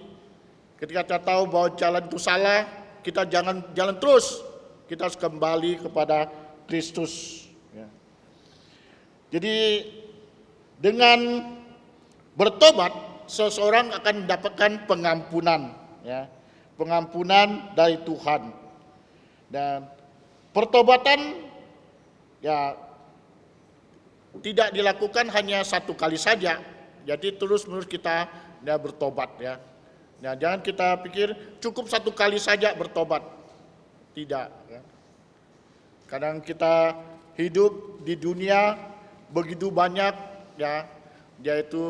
ketika kita tahu bahwa jalan itu salah, kita jangan jalan terus. Kita harus kembali kepada Kristus. Ya. Jadi dengan bertobat, seseorang akan mendapatkan pengampunan, ya, pengampunan dari Tuhan. Dan pertobatan, ya, tidak dilakukan hanya 1 kali saja. Jadi terus-menerus kita bertobat, ya. Nah, jangan kita pikir cukup 1 kali saja bertobat. Tidak. Ya. Kadang kita hidup di dunia begitu banyak, ya, yaitu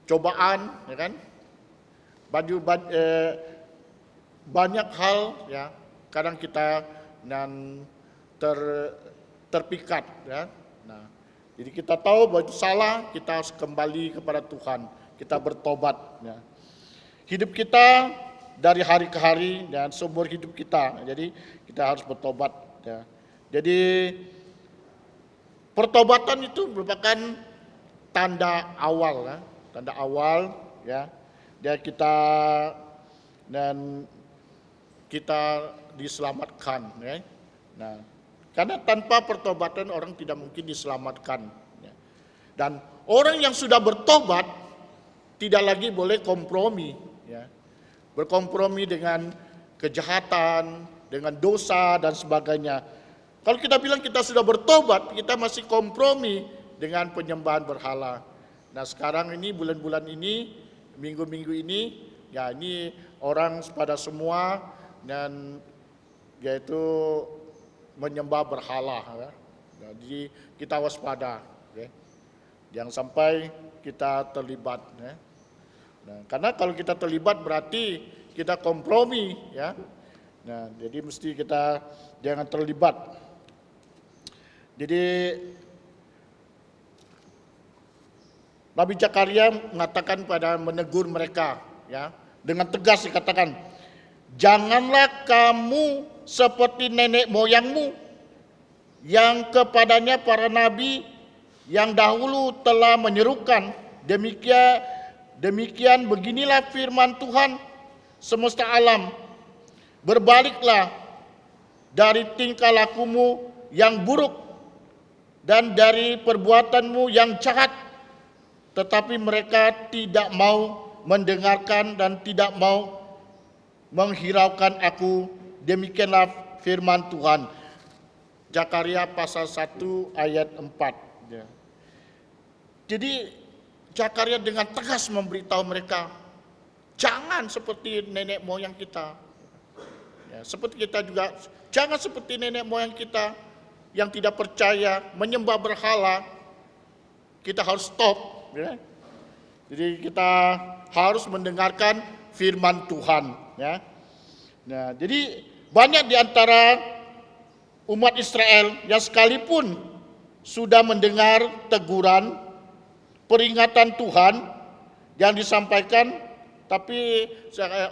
cobaan, ya kan? Banyak hal, ya. Kadang kita terpikat, ya. Nah, jadi kita tahu bahwa itu salah, kita harus kembali kepada Tuhan, kita bertobat, ya. Hidup kita dari hari ke hari dan seumur hidup kita, jadi kita harus bertobat, ya. Jadi pertobatan itu merupakan tanda awal, ya. Tanda awal, ya. Dan kita diselamatkan, ya. Nah, karena tanpa pertobatan orang tidak mungkin diselamatkan, ya. Dan orang yang sudah bertobat tidak lagi boleh kompromi, ya. Berkompromi dengan kejahatan, dengan dosa dan sebagainya. Kalau kita bilang kita sudah bertobat, kita masih kompromi dengan penyembahan berhala. Nah sekarang ini, bulan-bulan ini, minggu-minggu ini, ya ini orang pada semua dan yaitu menyembah berhala. Ya. Jadi kita waspada, ya. Jangan sampai kita terlibat. Ya. Nah, karena kalau kita terlibat berarti kita kompromi, ya. Nah, jadi mesti kita jangan terlibat. Jadi Nabi Zakaria mengatakan menegur mereka, ya, dengan tegas dikatakan, janganlah kamu seperti nenek moyangmu yang kepadanya para nabi yang dahulu telah menyerukan, demikian beginilah firman Tuhan semesta alam, berbaliklah dari tingkah lakumu yang buruk dan dari perbuatanmu yang jahat. Tetapi mereka tidak mau mendengarkan dan tidak mau menghiraukan aku. Demikianlah firman Tuhan. Zakaria pasal 1 ayat 4. Ya. Jadi Zakaria dengan tegas memberitahu mereka, jangan seperti nenek moyang kita. Ya, seperti kita juga, jangan seperti nenek moyang kita yang tidak percaya, menyembah berhala. Kita harus stop. Ya. Jadi kita harus mendengarkan firman Tuhan. Ya. Nah, jadi banyak di antara umat Israel yang sekalipun sudah mendengar teguran, peringatan Tuhan yang disampaikan, tapi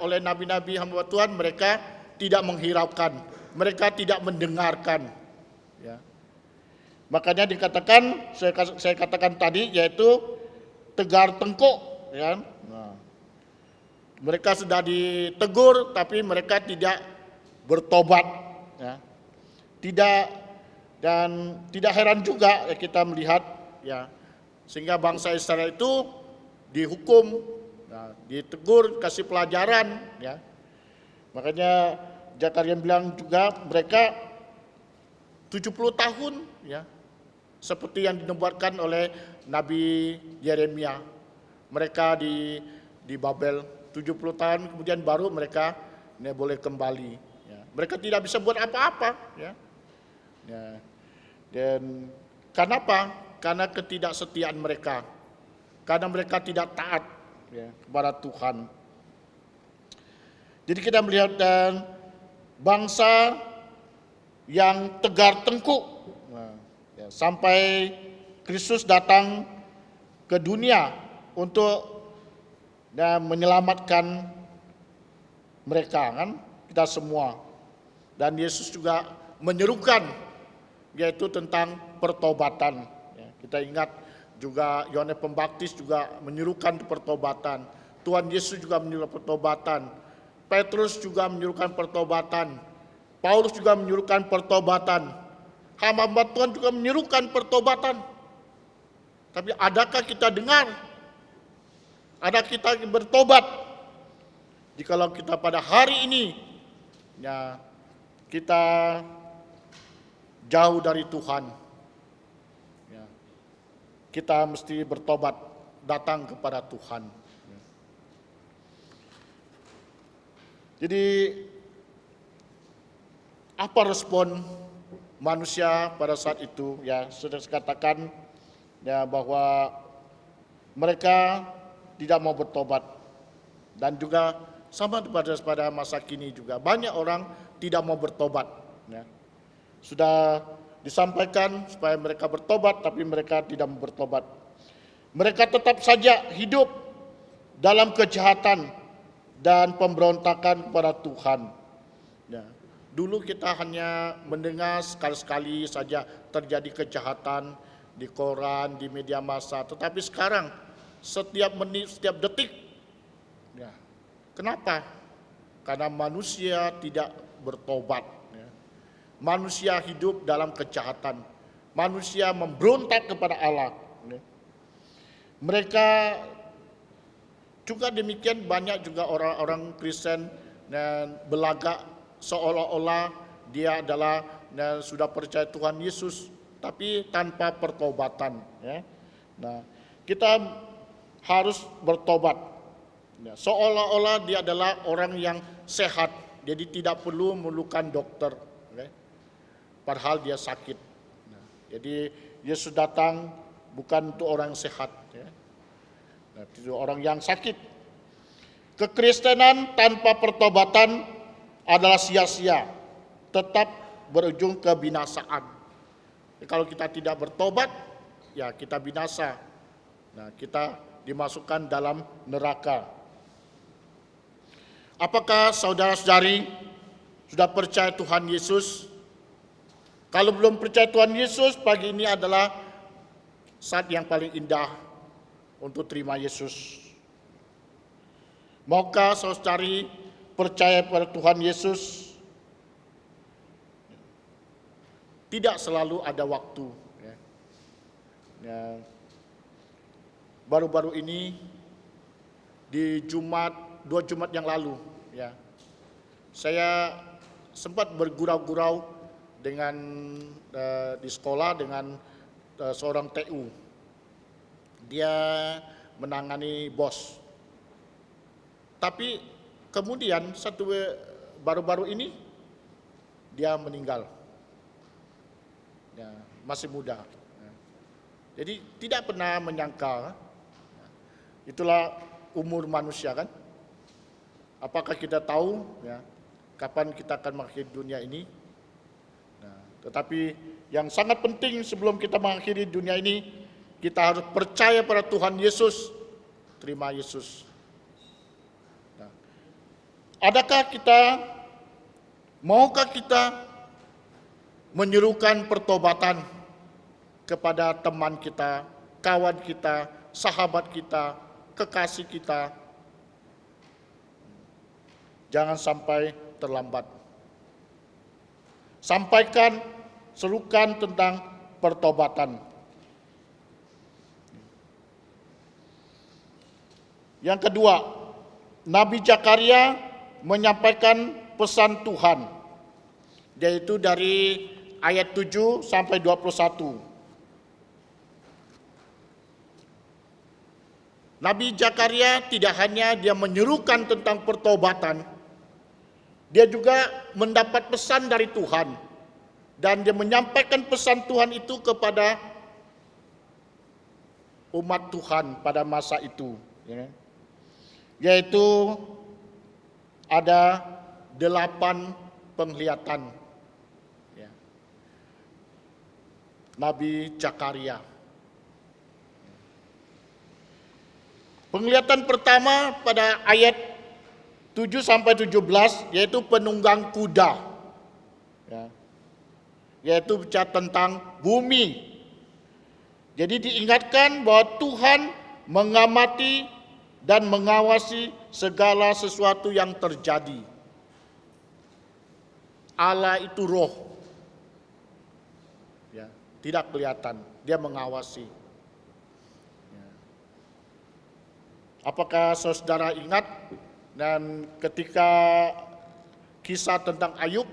oleh nabi-nabi hamba Tuhan mereka tidak menghiraukan, mereka tidak mendengarkan. Ya. Makanya dikatakan, saya katakan tadi, yaitu tegar tengkuk. Ya. Nah, mereka sudah ditegur, tapi mereka tidak bertobat. Ya. Tidak heran juga ya, kita melihat, ya, sehingga bangsa Israel itu dihukum, ya, ditegur, kasih pelajaran. Ya. Makanya Zakaria bilang juga mereka 70 tahun, ya, seperti yang dinubuatkan oleh Nabi Yeremia. Mereka di Babel 70 tahun, kemudian baru mereka boleh kembali. Ya. Mereka tidak bisa buat apa-apa. Ya. Ya. Dan kenapa? Karena ketidaksetiaan mereka. Karena mereka tidak taat, ya, kepada Tuhan. Jadi kita melihat dan bangsa yang tegar tengkuk, nah, ya, sampai Kristus datang ke dunia untuk menyelamatkan mereka, kan, kita semua. Dan Yesus juga menyerukan, yaitu tentang pertobatan. Ya, kita ingat juga Yohanes Pembaptis juga menyerukan pertobatan. Tuhan Yesus juga menyerukan pertobatan. Petrus juga menyerukan pertobatan. Paulus juga menyerukan pertobatan. Hamba Tuhan juga menyerukan pertobatan. Tapi adakah kita dengar? Ada kita bertobat? Jikalau kita pada hari ini, ya, kita jauh dari Tuhan, ya, kita mesti bertobat, datang kepada Tuhan. Jadi apa respon manusia pada saat itu? Ya, sudah saya katakan, ya, bahwa mereka tidak mau bertobat, dan juga sama pada masa kini juga banyak orang tidak mau bertobat. Ya. Sudah disampaikan supaya mereka bertobat, tapi mereka tidak mau bertobat. Mereka tetap saja hidup dalam kejahatan dan pemberontakan kepada Tuhan. Ya. Dulu kita hanya mendengar sekali-sekali saja terjadi kejahatan di koran, di media massa. Tetapi sekarang setiap menit, setiap detik. Ya. Kenapa? Karena manusia tidak bertobat. Ya. Manusia hidup dalam kejahatan. Manusia memberontak kepada Allah. Ya. Mereka Juga demikian banyak juga orang-orang Kristen dan belagak seolah-olah dia adalah sudah percaya Tuhan Yesus, tapi tanpa pertobatan. Ya. Nah, kita harus bertobat. Ya, seolah-olah dia adalah orang yang sehat, jadi tidak perlu memerlukan dokter. Ya. Padahal dia sakit. Nah, jadi Yesus datang bukan untuk orang sehat. Ya. Nah, itu orang yang sakit. Kekristenan tanpa pertobatan adalah sia-sia, tetap berujung kebinasaan. Kalau kita tidak bertobat, ya kita binasa. Nah, kita dimasukkan dalam neraka. Apakah saudara-saudari sudah percaya Tuhan Yesus? Kalau belum percaya Tuhan Yesus, pagi ini adalah saat yang paling indah untuk terima Yesus. Maukah saudari percaya pada Tuhan Yesus? Tidak selalu ada waktu. Ya. Baru-baru ini di dua Jumat yang lalu, ya, saya sempat bergurau-gurau dengan di sekolah dengan seorang TU. Dia menangani BOS. Tapi kemudian baru-baru ini dia meninggal. Ya, masih muda. Ya. Jadi tidak pernah menyangka. Itulah umur manusia kan. Apakah kita tahu ya kapan kita akan mengakhiri dunia ini? Nah, tetapi yang sangat penting sebelum kita mengakhiri dunia ini, kita harus percaya pada Tuhan Yesus. Terima Yesus. Nah, maukah kita menyerukan pertobatan kepada teman kita, kawan kita, sahabat kita, kekasih kita? Jangan sampai terlambat. Sampaikan, serukan tentang pertobatan. Yang kedua, Nabi Zakaria menyampaikan pesan Tuhan, yaitu dari ayat 7 sampai 21. Nabi Zakaria tidak hanya dia menyerukan tentang pertobatan, dia juga mendapat pesan dari Tuhan. Dan dia menyampaikan pesan Tuhan itu kepada umat Tuhan pada masa itu. Ya. Yaitu ada 8 penglihatan. Ya. Nabi Zakaria. Penglihatan pertama pada ayat 7 sampai 17 yaitu penunggang kuda. Ya. Yaitu bicara tentang bumi. Jadi diingatkan bahwa Tuhan mengamati dan mengawasi segala sesuatu yang terjadi. Allah itu roh. Ya, tidak kelihatan, dia mengawasi. Apakah saudara ingat dan ketika kisah tentang Ayub,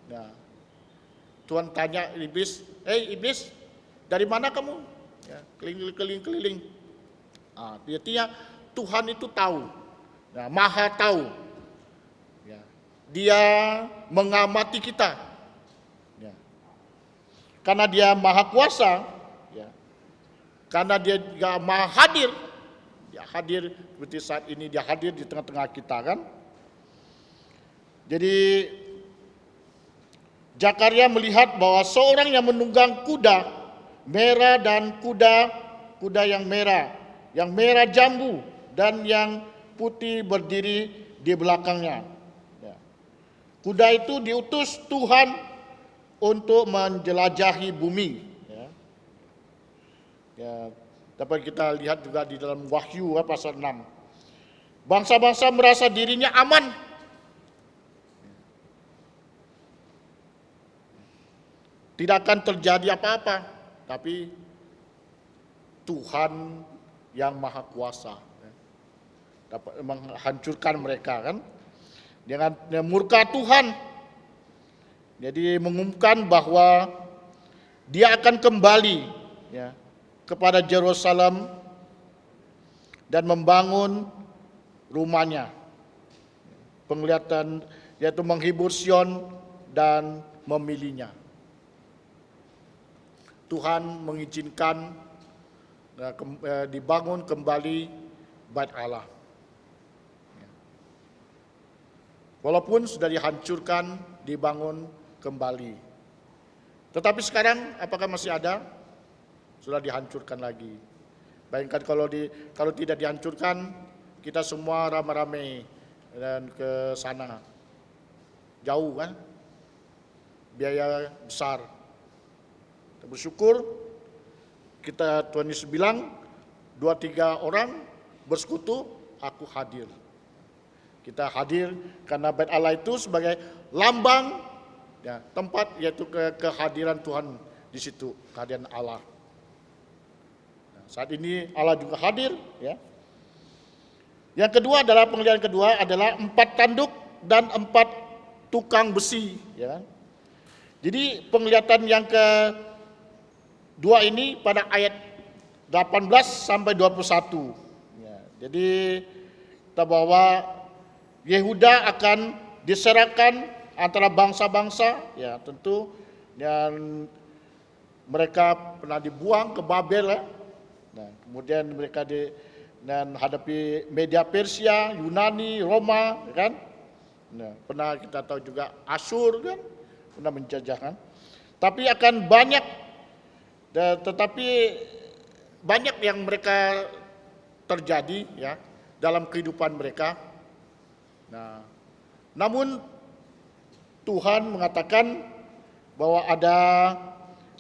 nah, Tuhan tanya iblis, iblis, dari mana kamu? Ya, keliling. Artinya Tuhan itu tahu, nah, maha tahu. Ya, dia mengamati kita. Ya. Karena dia maha kuasa, ya. Karena dia juga maha hadir. Dia hadir seperti saat ini, dia hadir di tengah-tengah kita kan. Jadi Zakaria melihat bahwa seorang yang menunggang kuda merah dan kuda yang merah jambu dan yang putih berdiri di belakangnya. Ya. Kuda itu diutus Tuhan untuk menjelajahi bumi. Ya. Ya. Dapat kita lihat juga di dalam Wahyu pasal 6. Bangsa-bangsa merasa dirinya aman. Tidak akan terjadi apa-apa. Tapi Tuhan yang maha kuasa. dapat menghancurkan mereka kan. Dengan murka Tuhan. Jadi mengumumkan bahwa dia akan kembali ya, kepada Yerusalem dan membangun rumahnya. Penglihatan yaitu menghibur Sion dan memilihnya. Tuhan mengizinkan dibangun kembali Bait Allah. Walaupun sudah dihancurkan, dibangun kembali. Tetapi sekarang apakah masih ada? Sudah dihancurkan lagi. Bayangkan kalau tidak dihancurkan, kita semua ramai-ramai dan ke sana. Jauh kan? Biaya besar. Kita bersyukur Tuhan Yesus bilang 2-3 orang bersekutu, aku hadir. Kita hadir karena Bait Allah itu sebagai lambang ya, tempat yaitu kehadiran Tuhan di situ, kehadiran Allah. Nah, saat ini Allah juga hadir ya. Yang kedua adalah penglihatan kedua adalah 4 tanduk dan 4 tukang besi ya kan. Jadi penglihatan yang kedua ini pada ayat 18 sampai 21. Ya, jadi kita bahwa Yehuda akan diserahkan antara bangsa-bangsa, ya tentu, dan mereka pernah dibuang ke Babel, ya. Nah, kemudian mereka dan hadapi media Persia, Yunani, Roma, ya kan? Nah, pernah kita tahu juga Asyur, kan? Pernah menjajahkan. Tapi akan banyak, tetapi banyak yang mereka terjadi, ya, dalam kehidupan mereka. Nah, namun Tuhan mengatakan bahwa ada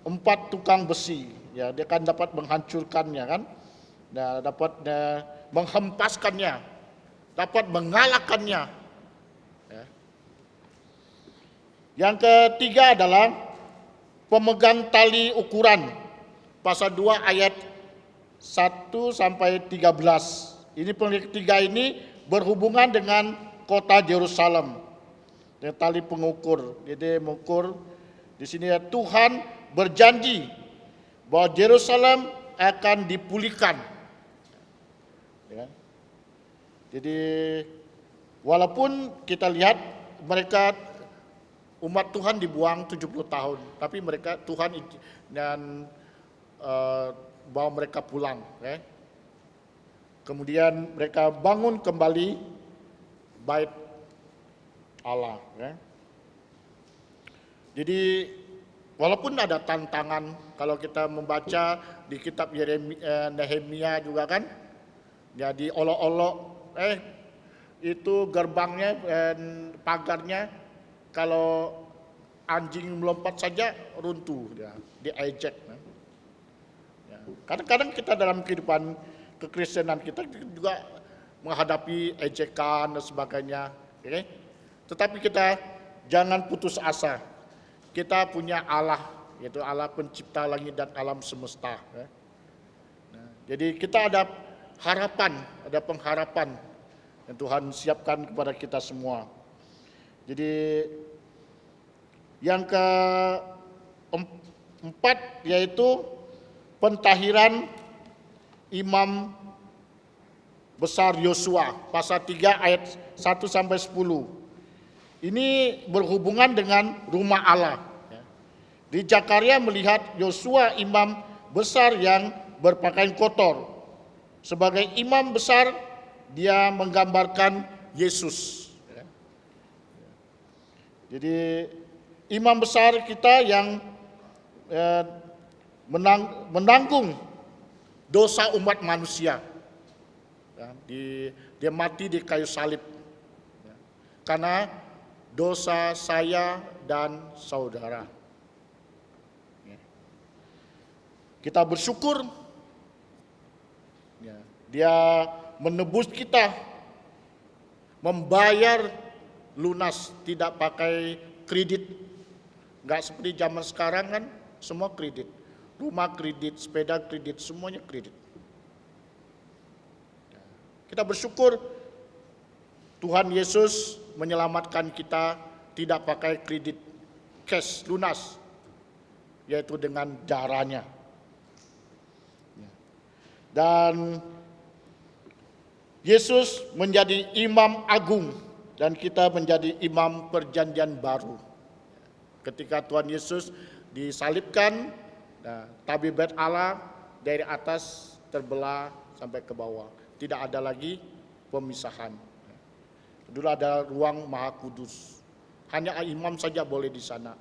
4 tukang besi, ya, dia akan dapat menghancurkannya kan, nah, dapat menghempaskannya, dapat mengalahkannya. Ya. Yang ketiga adalah pemegang tali ukuran, pasal 2 ayat 1 sampai 13. Ini penglihatan ketiga ini berhubungan dengan kota Yerusalem dengan tali pengukur. Jadi mengukur di sini ya, Tuhan berjanji bahwa Yerusalem akan dipulihkan. Ya. Jadi walaupun kita lihat mereka umat Tuhan dibuang 70 tahun, tapi mereka Tuhan dan bawa mereka pulang. Ya. Kemudian mereka bangun kembali Bait Allah. Ya. Jadi walaupun ada tantangan, kalau kita membaca di kitab Nehemia juga kan, jadi olok-olok, itu gerbangnya dan pagarnya, kalau anjing melompat saja runtuh, ya, diejek. Ya. Kadang-kadang kita dalam kehidupan kekristenan kita juga menghadapi ejekan dan sebagainya, okay? Tetapi kita jangan putus asa. Kita punya Allah, yaitu Allah pencipta langit dan alam semesta. Okay? Nah, jadi kita ada harapan, ada pengharapan yang Tuhan siapkan kepada kita semua. Jadi yang keempat yaitu pentahiran imam besar Yosua, pasal 3 ayat 1 sampai 10. Ini berhubungan dengan rumah Allah. Di Zakaria melihat Yosua imam besar yang berpakaian kotor. Sebagai imam besar, dia menggambarkan Yesus. Jadi imam besar kita yang menanggung dosa umat manusia. Dia mati di kayu salib karena dosa saya dan saudara. Kita bersyukur dia menebus kita, membayar lunas, tidak pakai kredit. Enggak seperti zaman sekarang kan, semua kredit. Rumah kredit, sepeda kredit, semuanya kredit. Kita bersyukur Tuhan Yesus menyelamatkan kita tidak pakai kredit cash lunas, yaitu dengan darahnya. Dan Yesus menjadi imam agung dan kita menjadi imam perjanjian baru. Ketika Tuhan Yesus disalibkan, tabir bait Allah dari atas terbelah sampai ke bawah. Tidak ada lagi pemisahan. Dulu ada ruang Maha Kudus. Hanya imam saja boleh di sana.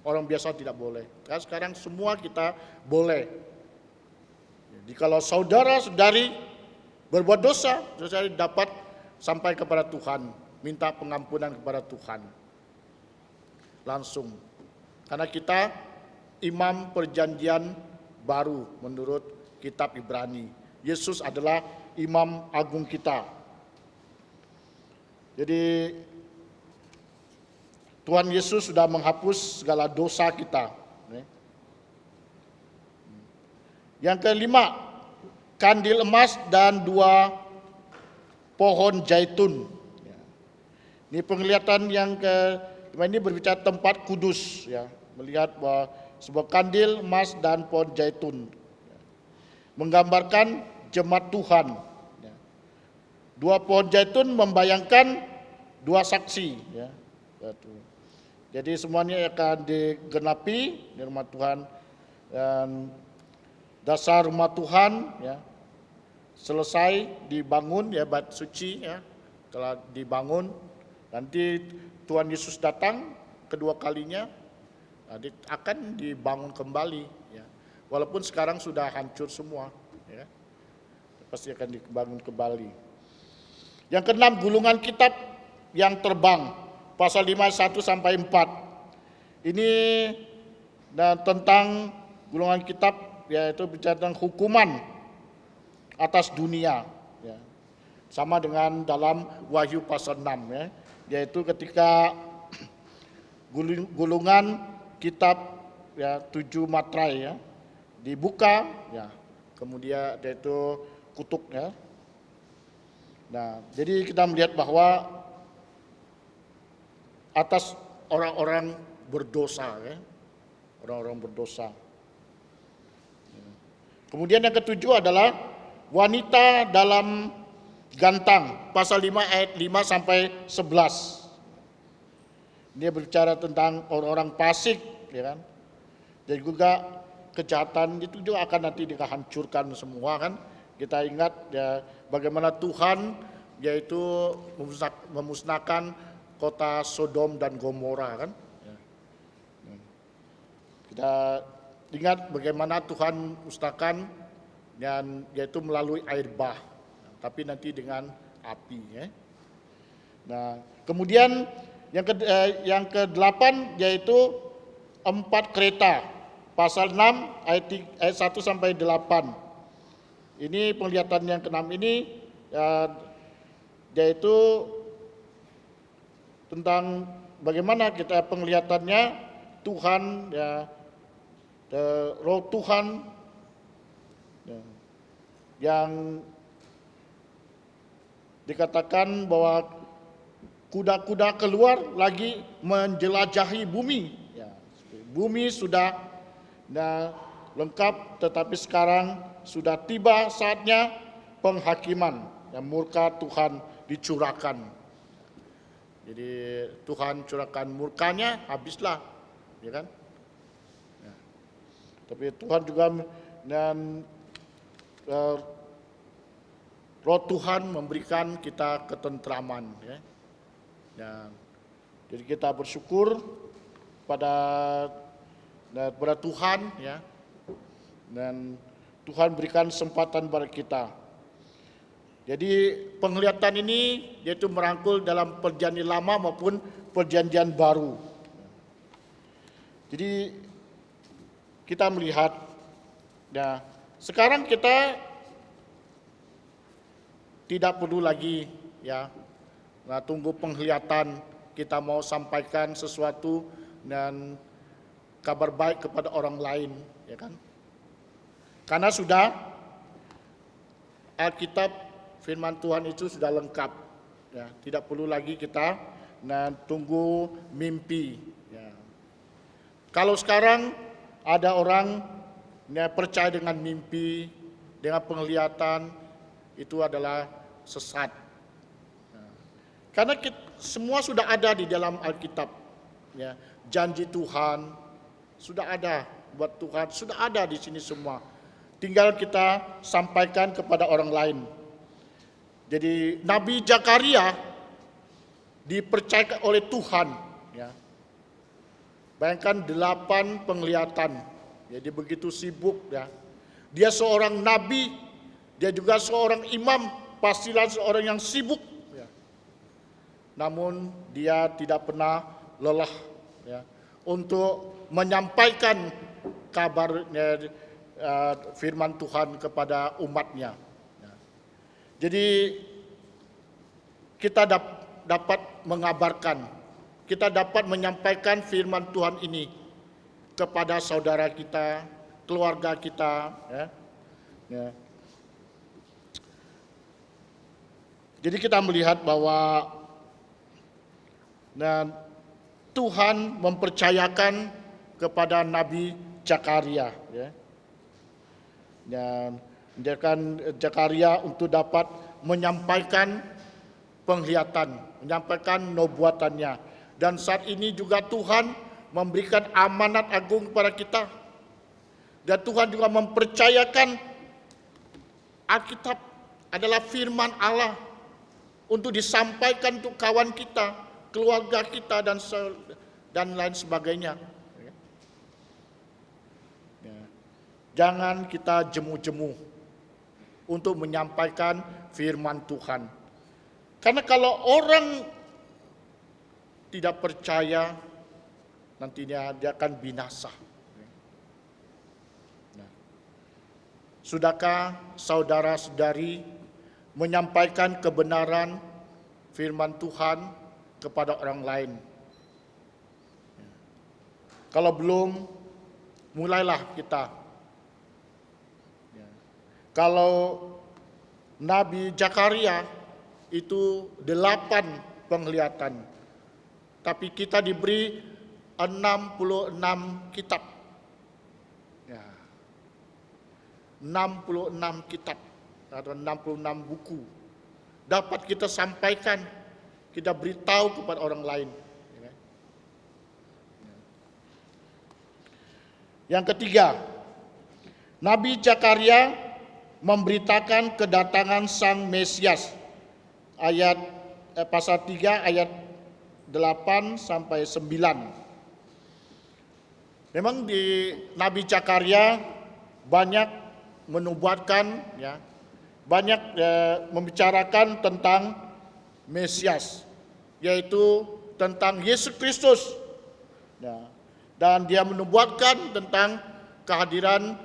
Orang biasa tidak boleh. Karena sekarang semua kita boleh. Jadi kalau saudara-saudari berbuat dosa, saudara dapat sampai kepada Tuhan, minta pengampunan kepada Tuhan. Langsung. Karena kita imam perjanjian baru menurut kitab Ibrani. Yesus adalah imam agung kita. Jadi Tuhan Yesus sudah menghapus segala dosa kita. Yang kelima, kandil emas dan 2 pohon zaitun. Ini penglihatan yang ini berbicara tempat kudus, ya, melihat bahwa sebuah kandil emas dan pohon zaitun menggambarkan jemaat Tuhan. 2 pohon zaitun membayangkan 2 saksi, ya. Jadi semuanya akan digenapi di rumah Tuhan, dan dasar rumah Tuhan, ya, selesai dibangun, ya, bait suci, ya, telah dibangun. Nanti Tuhan Yesus datang kedua kalinya, akan dibangun kembali, ya. Walaupun sekarang sudah hancur semua, ya, pasti akan dibangun kembali. Yang keenam, gulungan kitab yang terbang. Pasal 5 1 sampai 4. Ini tentang gulungan kitab, yaitu bicara tentang hukuman atas dunia, ya. Sama dengan dalam Wahyu pasal 6, ya, yaitu ketika gulungan kitab, ya, 7 materai, ya, dibuka, ya, kemudian yaitu kutuk, ya. Nah, jadi kita melihat bahwa atas orang-orang berdosa, ya, orang-orang berdosa. Kemudian yang ketujuh adalah wanita dalam gantang, pasal 5 ayat 5 sampai 11. Dia berbicara tentang orang-orang fasik, ya kan. Dan juga kejahatan itu juga akan nanti dihancurkan semua, kan. Kita ingat, ya, bagaimana Tuhan yaitu memusnahkan kota Sodom dan Gomora, kan. Kita ingat bagaimana Tuhan musnahkan, dan yaitu melalui air bah, tapi nanti dengan api, ya. Nah, kemudian yang ke-8 yaitu 4 kereta, pasal 6 ayat 1 sampai 8. Ini penglihatan yang ke-6 ini, yaitu tentang bagaimana kita penglihatannya Tuhan, ya, roh Tuhan, ya, yang dikatakan bahwa kuda-kuda keluar lagi menjelajahi bumi, ya. Bumi sudah, ya, lengkap, tetapi sekarang sudah tiba saatnya penghakiman, yang murka Tuhan dicurahkan. Jadi Tuhan curahkan murkanya, habislah, ya kan. Ya. Tapi Tuhan juga, dan roh Tuhan memberikan kita ketentraman, ya. Dan jadi kita bersyukur pada Tuhan, ya. Dan Tuhan berikan kesempatan pada kita. Jadi penglihatan ini yaitu merangkul dalam perjanjian lama maupun perjanjian baru. Jadi kita melihat, ya, sekarang kita tidak perlu lagi, ya, tunggu penglihatan, kita mau sampaikan sesuatu dan kabar baik kepada orang lain, ya kan? Karena sudah Alkitab, firman Tuhan itu sudah lengkap, ya, tidak perlu lagi kita tunggu mimpi. Ya. Kalau sekarang ada orang percaya dengan mimpi, dengan penglihatan, itu adalah sesat. Ya. Karena semua sudah ada di dalam Alkitab. Ya. Janji Tuhan sudah ada buat Tuhan, sudah ada di sini semua. Tinggal kita sampaikan kepada orang lain. Jadi Nabi Zakaria dipercayakan oleh Tuhan, ya. Bayangkan 8 penglihatan, jadi begitu sibuk, ya. Dia seorang nabi, dia juga seorang imam, pastilah seorang yang sibuk, ya. Namun dia tidak pernah lelah, ya, untuk menyampaikan kabar, firman Tuhan kepada umatnya. Ya. Jadi kita dapat mengabarkan, kita dapat menyampaikan firman Tuhan ini kepada saudara kita, keluarga kita, ya. Ya. Jadi kita melihat bahwa Tuhan mempercayakan kepada Nabi Zakaria, ya. Dan Zakaria untuk dapat menyampaikan penglihatan, menyampaikan nubuatannya. Dan saat ini juga Tuhan memberikan amanat agung kepada kita. Dan Tuhan juga mempercayakan Alkitab adalah firman Allah untuk disampaikan untuk kawan kita, keluarga kita, dan lain sebagainya. Jangan kita jemu-jemu untuk menyampaikan firman Tuhan. Karena kalau orang tidak percaya, nantinya dia akan binasa. Sudahkah saudara-saudari menyampaikan kebenaran firman Tuhan kepada orang lain? Kalau belum, mulailah kita. Kalau Nabi Zakaria itu 8 penglihatan, tapi kita diberi 66 kitab. Ya. 66 kitab atau 66 buku dapat kita sampaikan, kita beritahu kepada orang lain. Yang ketiga, Nabi Zakaria memberitakan kedatangan Sang Mesias. Pasal 3 ayat 8 sampai 9. Memang di Nabi Zakaria banyak menubuatkan, ya, banyak membicarakan tentang Mesias, yaitu tentang Yesus Kristus. Ya, dan dia menubuatkan tentang kehadiran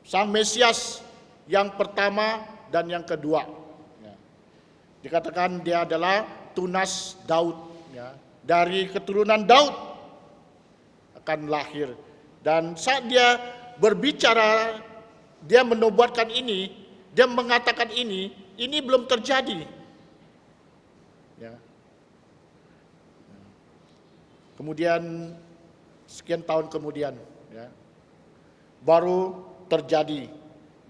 Sang Mesias yang pertama dan yang kedua. Ya. Dikatakan dia adalah tunas Daud, ya. Dari keturunan Daud akan lahir. Dan saat dia berbicara, dia menubuatkan ini, dia mengatakan ini belum terjadi. Ya. Kemudian sekian tahun kemudian, ya, baru terjadi,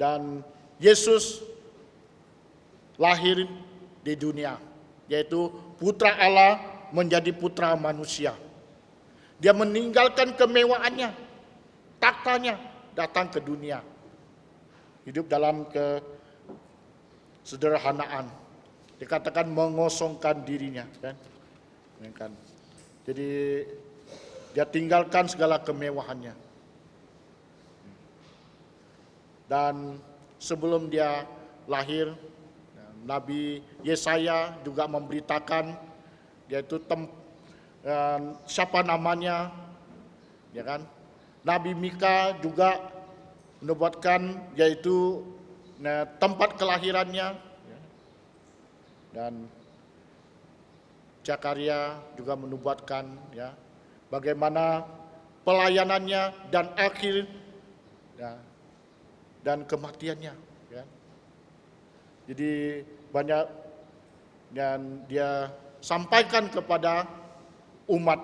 dan Yesus lahir di dunia, yaitu putra Allah menjadi putra manusia. Dia meninggalkan kemewahannya, taktanya, datang ke dunia, hidup dalam kesederhanaan, dikatakan mengosongkan dirinya, kan? Jadi dia tinggalkan segala kemewahannya. Dan sebelum dia lahir, Nabi Yesaya juga memberitakan, yaitu siapa namanya, ya kan? Nabi Mika juga menubuatkan, yaitu tempat kelahirannya, ya. Dan Zakaria juga menubuatkan, ya, bagaimana pelayanannya dan akhir, ya, dan kematiannya, ya. Jadi banyak dan dia sampaikan kepada umat.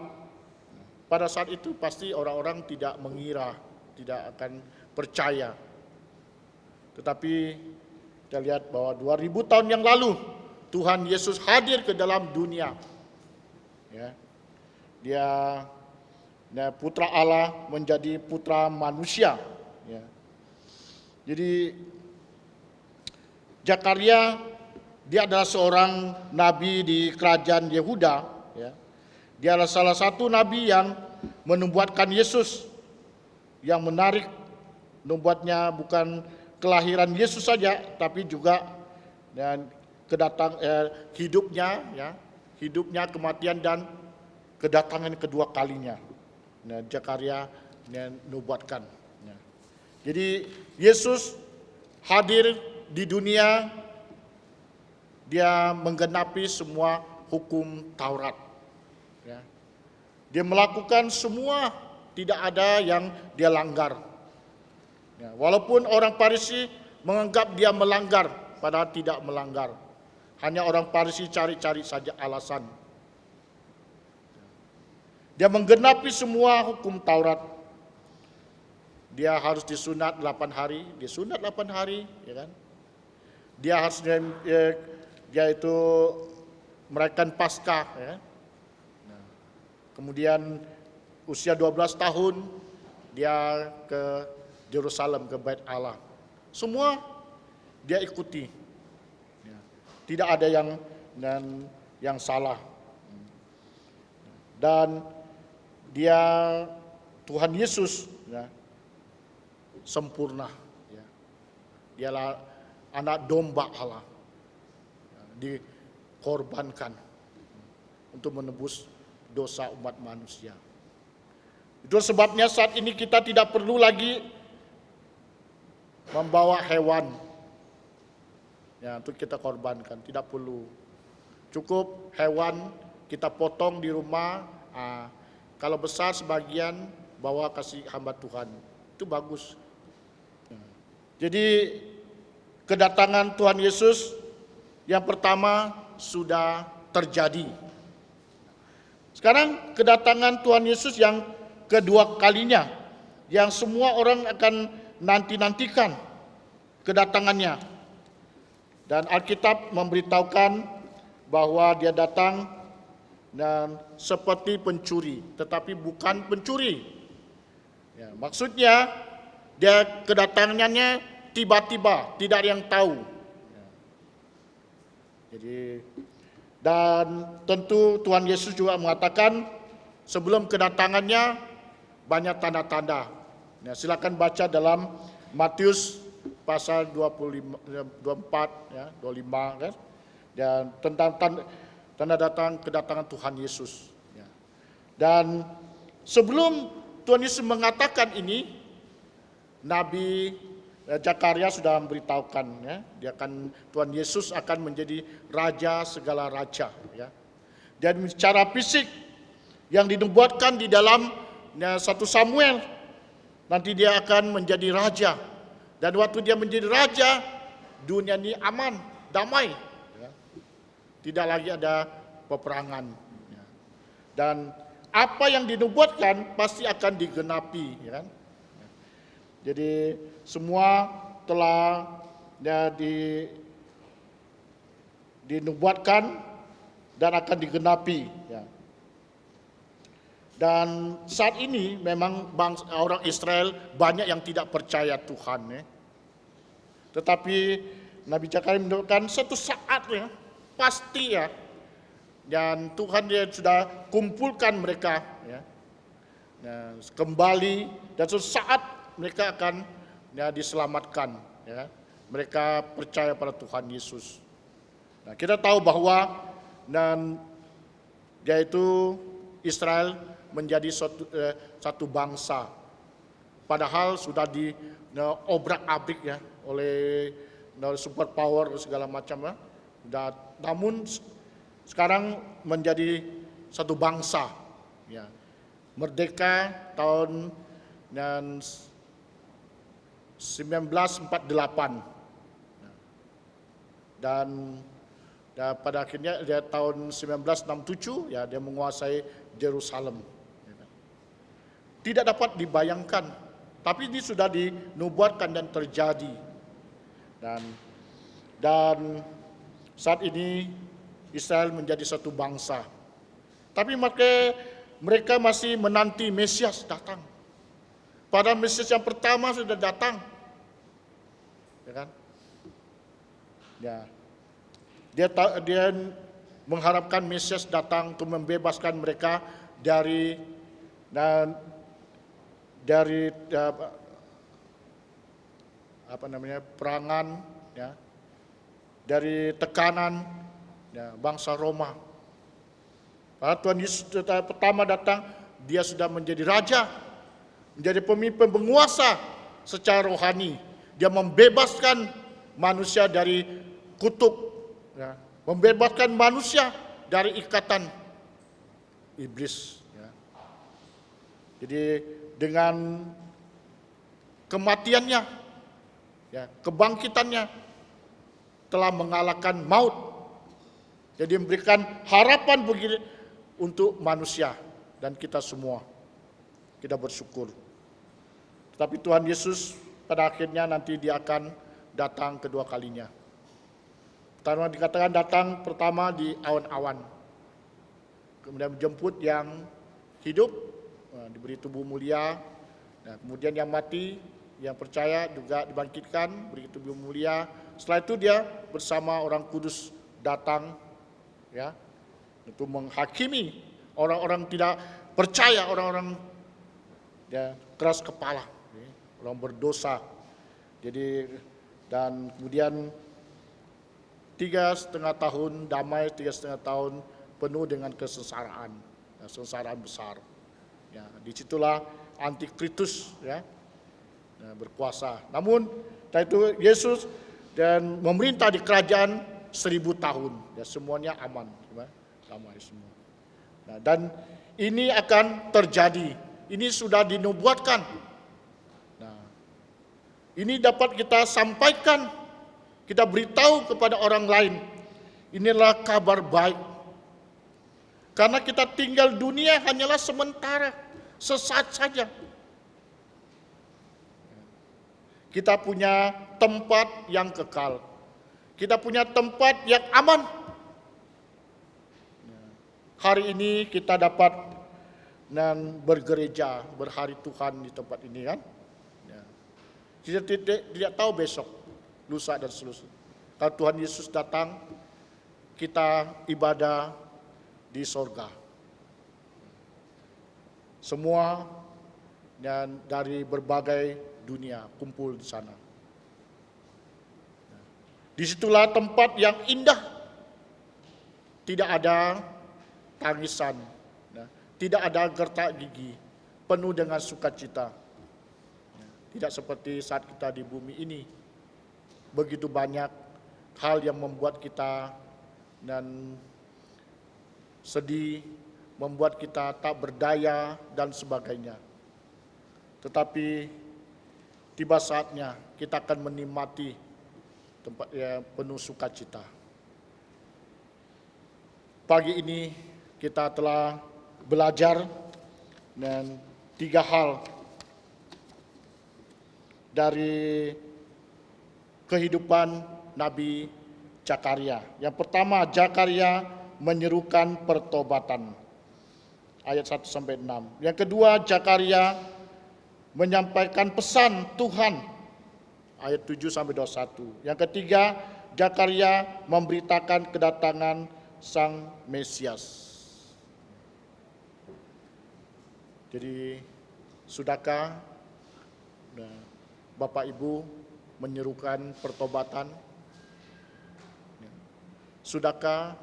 Pada saat itu pasti orang-orang tidak mengira, tidak akan percaya. Tetapi kita lihat bahwa 2000 tahun yang lalu Tuhan Yesus hadir ke dalam dunia. Ya. Dia putra Allah menjadi putra manusia. Ya. Jadi Zakaria dia adalah seorang nabi di kerajaan Yehuda. Ya. Dia adalah salah satu nabi yang menubuatkan Yesus. Yang menarik, nubuatnya bukan kelahiran Yesus saja, tapi juga dan hidupnya, ya, hidupnya, kematian dan kedatangan kedua kalinya. Nah, Zakaria nubuatkan. Ya. Jadi Yesus hadir di dunia, dia menggenapi semua hukum Taurat. Ya. Dia melakukan semua, tidak ada yang dia langgar. Ya, walaupun orang Farisi menganggap dia melanggar, padahal tidak melanggar. Hanya orang Farisi cari-cari saja alasan. Dia menggenapi semua hukum Taurat. Dia harus disunat 8 hari, dia sunat 8 hari, ya kan? Dia harus dia itu merayakan Paskah, ya. Nah, kemudian usia 12 tahun dia ke Yerusalem, ke Bait Allah. Semua dia ikuti. Ya. Tidak ada yang salah. Dan dia Tuhan Yesus, ya, sempurna. Ya. Dialah anak domba Allah, ya, dikorbankan untuk menebus dosa umat manusia. Itu sebabnya saat ini kita tidak perlu lagi membawa hewan, ya, untuk kita korbankan, tidak perlu. Cukup hewan kita potong di rumah. Kalau besar sebagian bawa kasih hamba Tuhan, itu bagus. Jadi kedatangan Tuhan Yesus yang pertama sudah terjadi. Sekarang kedatangan Tuhan Yesus yang kedua kalinya, yang semua orang akan nanti-nantikan kedatangannya. Dan Alkitab memberitahukan bahwa dia datang dan seperti pencuri, tetapi bukan pencuri. Ya, maksudnya dia kedatangannya tiba-tiba, tidak ada yang tahu. Ya. Jadi, dan tentu Tuhan Yesus juga mengatakan sebelum kedatangannya banyak tanda-tanda. Ya, silakan baca dalam Matius pasal 24, ya, 25, kan? Dan tentang tanda kedatangan Tuhan Yesus. Ya. Dan sebelum Tuhan Yesus mengatakan ini, Nabi Zakaria sudah memberitahukan, ya, Tuhan Yesus akan menjadi raja segala raja. Ya. Dan secara fisik yang dinubuatkan di dalam 1 Samuel, nanti dia akan menjadi raja. Dan waktu dia menjadi raja, dunia ini aman, damai. Tidak lagi ada peperangan. Dan apa yang dinubuatkan pasti akan digenapi. Ya kan? Jadi semua telah dinubuatkan dan akan digenapi. Ya. Dan saat ini memang bangsa orang Israel banyak yang tidak percaya Tuhan. Ya. Tetapi Nabi Zakaria menunjukkan satu saat, ya, pasti, ya, dan Tuhan dia sudah kumpulkan mereka, ya, kembali, dan suatu saat mereka akan, ya, diselamatkan, ya. Mereka percaya pada Tuhan Yesus. Nah, kita tahu bahwa yaitu Israel menjadi satu bangsa, padahal sudah diobrak-abrik, ya, oleh superpower segala macam, ya. Namun sekarang menjadi satu bangsa, ya. Merdeka tahun 1948, dan Dan pada akhirnya dia tahun 1967 ya dia menguasai Yerusalem. Tidak dapat dibayangkan, tapi ini sudah dinubuatkan dan terjadi. Dan saat ini Israel menjadi satu bangsa. Tapi mereka masih menanti Mesias datang. Padahal Mesias yang pertama sudah datang. Ya kan? Ya. Dia mengharapkan Mesias datang untuk membebaskan mereka dari perangan, ya, dari tekanan ya, bangsa Roma. Pada Tuhan Yesus pertama datang, dia sudah menjadi raja, menjadi pemimpin penguasa secara rohani. Dia membebaskan manusia dari kutuk, ya, membebaskan manusia dari ikatan iblis. Ya. Jadi dengan kematiannya, ya, kebangkitannya telah mengalahkan maut. Jadi memberikan harapan begini untuk manusia dan kita semua. Kita bersyukur. Tetapi Tuhan Yesus pada akhirnya nanti dia akan datang kedua kalinya. Pertama dikatakan datang pertama di awan-awan. Kemudian menjemput yang hidup, diberi tubuh mulia. Nah, kemudian yang mati, yang percaya juga dibangkitkan, beri tubuh mulia. Setelah itu dia bersama orang kudus datang, ya, untuk menghakimi orang-orang tidak percaya, orang-orang ya, keras kepala, ya, orang berdosa. Jadi dan kemudian 3,5 tahun damai, 3,5 tahun penuh dengan kesengsaraan, ya, kesengsaraan besar. Ya, disitulah Antikristus ya, berkuasa. Namun itu Yesus dan memerintah di kerajaan 1000 tahun. Ya, semuanya aman, ya, damai semua. Nah, dan ini akan terjadi. Ini sudah dinubuatkan. Nah, ini dapat kita sampaikan, kita beritahu kepada orang lain. Inilah kabar baik. Karena kita tinggal dunia hanyalah sementara, sesaat saja. Kita punya tempat yang kekal. Kita punya tempat yang aman. Hari ini kita dapat dan bergereja, berhari Tuhan di tempat ini kan. Kita tidak tahu besok, lusa dan seterusnya. Kalau Tuhan Yesus datang, kita ibadah di sorga. Semua dan dari berbagai dunia kumpul di sana. Disitulah tempat yang indah. Tidak ada tangisan, tidak ada gertak gigi, penuh dengan sukacita. Tidak seperti saat kita di bumi ini. Begitu banyak hal yang membuat kita dan sedih, membuat kita tak berdaya dan sebagainya. Tetapi tiba saatnya kita akan menikmati tempat yang penuh sukacita. Pagi ini kita telah belajar dan 3 hal dari kehidupan Nabi Zakaria. Yang pertama, Zakaria menyerukan pertobatan. Ayat 1 sampai 6. Yang kedua, Zakaria menyampaikan pesan Tuhan. Ayat 7 sampai 21. Yang ketiga, Zakaria memberitakan kedatangan Sang Mesias. Jadi, sudahkah Bapak Ibu menyerukan pertobatan? Sudahkah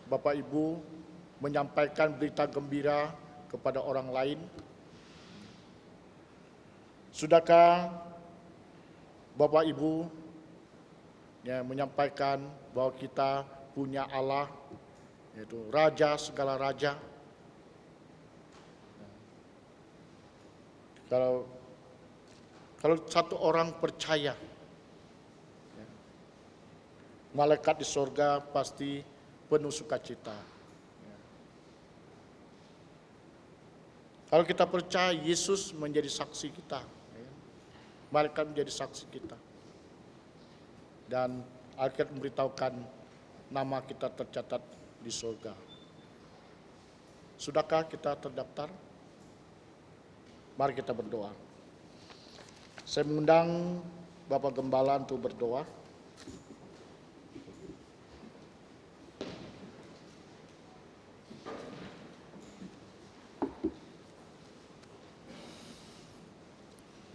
Bapak Ibu menyampaikan berita gembira kepada orang lain? Sudahkah Bapak Ibu menyampaikan bahwa kita punya Allah, yaitu Raja segala Raja? Kalau satu orang percaya, malaikat di sorga pasti penuh sukacita. Kalau kita percaya Yesus menjadi saksi kita, malaikat menjadi saksi kita. Dan Alkitab memberitahukan nama kita tercatat di surga. Sudahkah kita terdaftar? Mari kita berdoa. Saya mengundang Bapak Gembala untuk berdoa.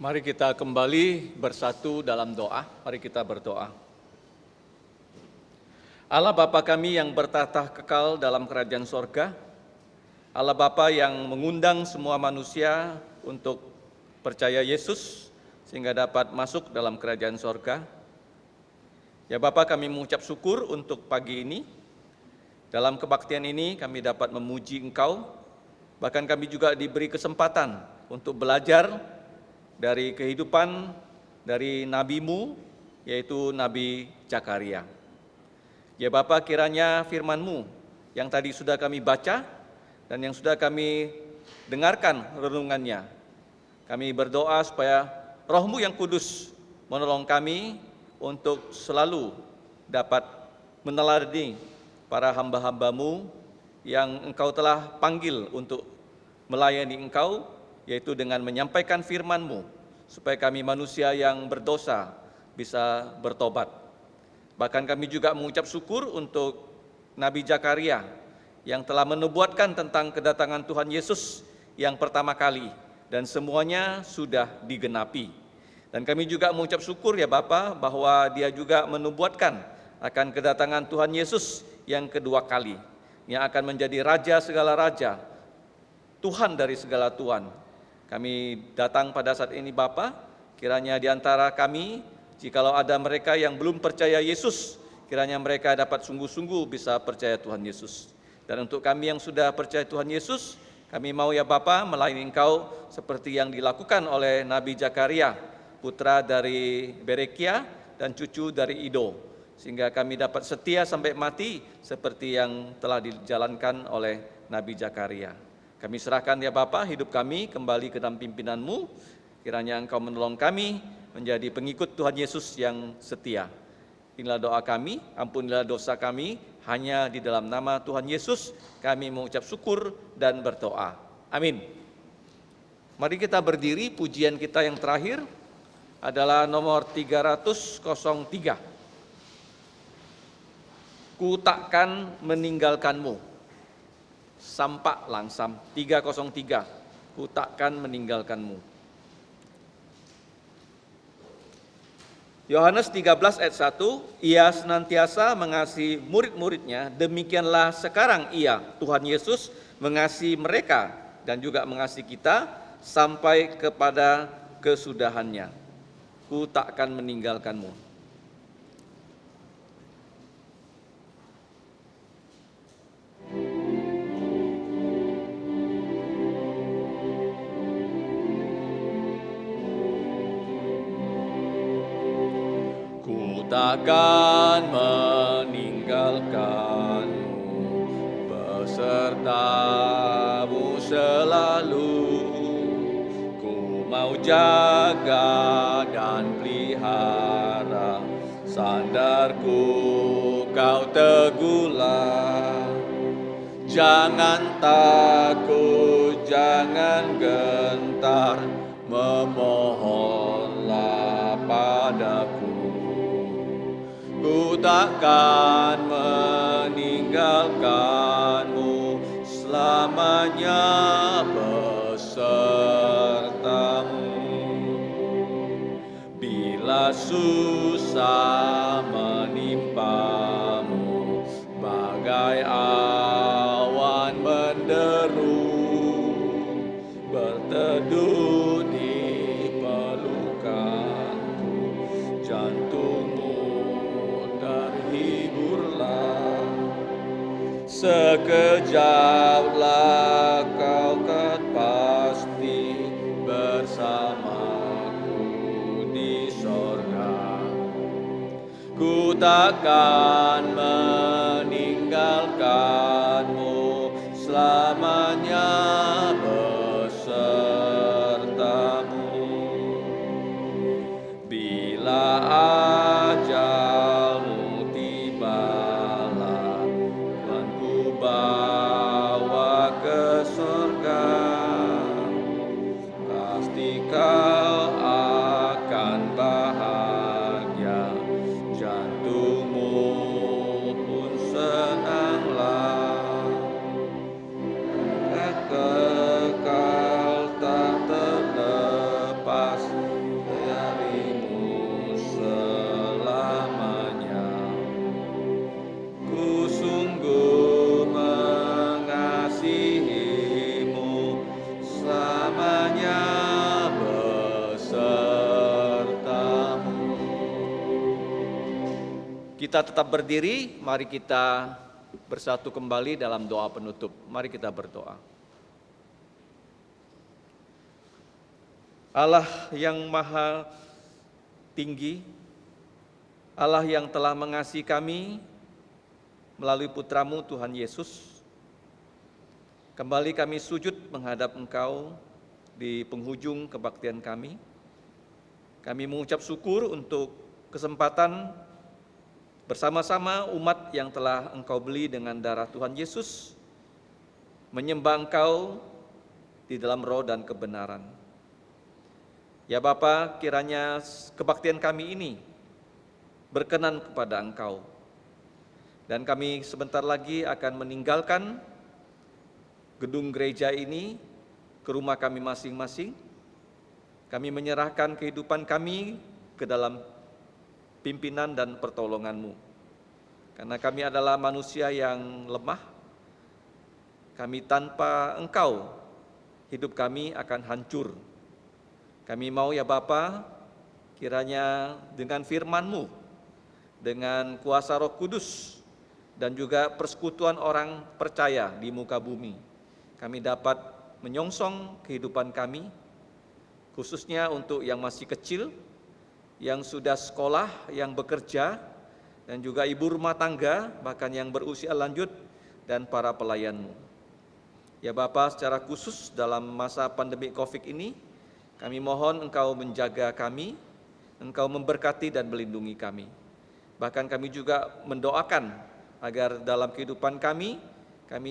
Mari kita kembali bersatu dalam doa. Mari kita berdoa. Allah Bapa kami yang bertahta kekal dalam kerajaan sorga, Allah Bapa yang mengundang semua manusia untuk percaya Yesus sehingga dapat masuk dalam kerajaan sorga. Ya Bapa, kami mengucap syukur untuk pagi ini. Dalam kebaktian ini kami dapat memuji Engkau, bahkan kami juga diberi kesempatan untuk belajar dari kehidupan dari nabimu, yaitu Nabi Zakaria. Ya Bapa, kiranya firman-Mu yang tadi sudah kami baca dan yang sudah kami dengarkan renungannya, kami berdoa supaya Roh-Mu yang kudus menolong kami untuk selalu dapat meneladani para hamba-hamba-Mu yang Engkau telah panggil untuk melayani Engkau, yaitu dengan menyampaikan firman-Mu, supaya kami manusia yang berdosa bisa bertobat. Bahkan kami juga mengucap syukur untuk Nabi Zakaria yang telah menubuatkan tentang kedatangan Tuhan Yesus yang pertama kali, dan semuanya sudah digenapi. Dan kami juga mengucap syukur ya Bapa, bahwa dia juga menubuatkan akan kedatangan Tuhan Yesus yang kedua kali, yang akan menjadi Raja segala raja, Tuhan dari segala Tuhan. Kami datang pada saat ini Bapa, kiranya di antara kami, jikalau ada mereka yang belum percaya Yesus, kiranya mereka dapat sungguh-sungguh bisa percaya Tuhan Yesus. Dan untuk kami yang sudah percaya Tuhan Yesus, kami mau ya Bapa melayani Engkau seperti yang dilakukan oleh Nabi Zakaria, putra dari Berekia dan cucu dari Ido, sehingga kami dapat setia sampai mati seperti yang telah dijalankan oleh Nabi Zakaria. Kami serahkan ya Bapa hidup kami kembali ke dalam pimpinan-Mu, kiranya Engkau menolong kami menjadi pengikut Tuhan Yesus yang setia. Inilah doa kami, ampunilah dosa kami, hanya di dalam nama Tuhan Yesus kami mengucap syukur dan berdoa. Amin. Mari kita berdiri, pujian kita yang terakhir adalah nomor 303. Ku takkan meninggalkanmu. Sampak langsam 303. Ku takkan meninggalkanmu. Yohanes 13 ayat 1, ia senantiasa mengasihi murid-muridnya, demikianlah sekarang ia, Tuhan Yesus, mengasihi mereka dan juga mengasihi kita sampai kepada kesudahannya. Ku takkan meninggalkanmu. Takkan meninggalkanmu, besertamu selalu. Ku mau jaga dan pelihara, sandarku kau teguhlah. Jangan takut, jangan gentar, memohonlah padaku. Ku takkan meninggalkanmu, selamanya besertamu. Bila susah menimpamu, bagai awan menderu, berteduh di pelukanku, jantungmu terhiburlah. Sekejaplah kau kan pasti bersamaku di sorga. Ku takkan meninggalkanmu, selamanya besertamu. Bila ajalmu tibalah, Tuhan ku bawa ke surga. Pasti kau akan bahagia, jantungmu pun senanglah. Kekal tak terlepas darimu selamanya. Ku sungguh mengasihimu, selamanya besertamu. Kita tetap berdiri, mari kita bersatu kembali dalam doa penutup. Mari kita berdoa. Allah yang maha tinggi, Allah yang telah mengasihi kami melalui putramu Tuhan Yesus, kembali kami sujud menghadap Engkau di penghujung kebaktian kami. Kami mengucap syukur untuk kesempatan bersama-sama umat yang telah Engkau beli dengan darah Tuhan Yesus, menyembah Engkau di dalam roh dan kebenaran. Ya Bapa, kiranya kebaktian kami ini berkenan kepada Engkau. Dan kami sebentar lagi akan meninggalkan gedung gereja ini ke rumah kami masing-masing. Kami menyerahkan kehidupan kami ke dalam pimpinan dan pertolongan-Mu. Karena kami adalah manusia yang lemah, kami tanpa Engkau, hidup kami akan hancur. Kami mau ya Bapa, kiranya dengan firman-Mu, dengan kuasa Roh Kudus, dan juga persekutuan orang percaya di muka bumi, kami dapat menyongsong kehidupan kami, khususnya untuk yang masih kecil, yang sudah sekolah, yang bekerja, dan juga ibu rumah tangga, bahkan yang berusia lanjut, dan para pelayan-Mu. Ya Bapa, secara khusus dalam masa pandemi COVID ini, kami mohon Engkau menjaga kami, Engkau memberkati dan melindungi kami. Bahkan kami juga mendoakan agar dalam kehidupan kami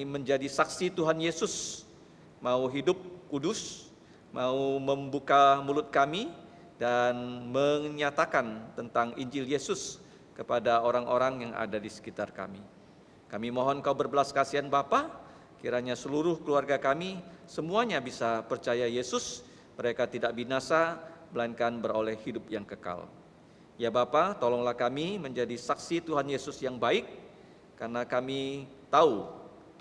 menjadi saksi Tuhan Yesus, mau hidup kudus, mau membuka mulut kami, dan menyatakan tentang Injil Yesus kepada orang-orang yang ada di sekitar kami. Kami mohon Kau berbelas kasihan Bapa, kiranya seluruh keluarga kami semuanya bisa percaya Yesus, mereka tidak binasa, melainkan beroleh hidup yang kekal. Ya Bapa, tolonglah kami menjadi saksi Tuhan Yesus yang baik, karena kami tahu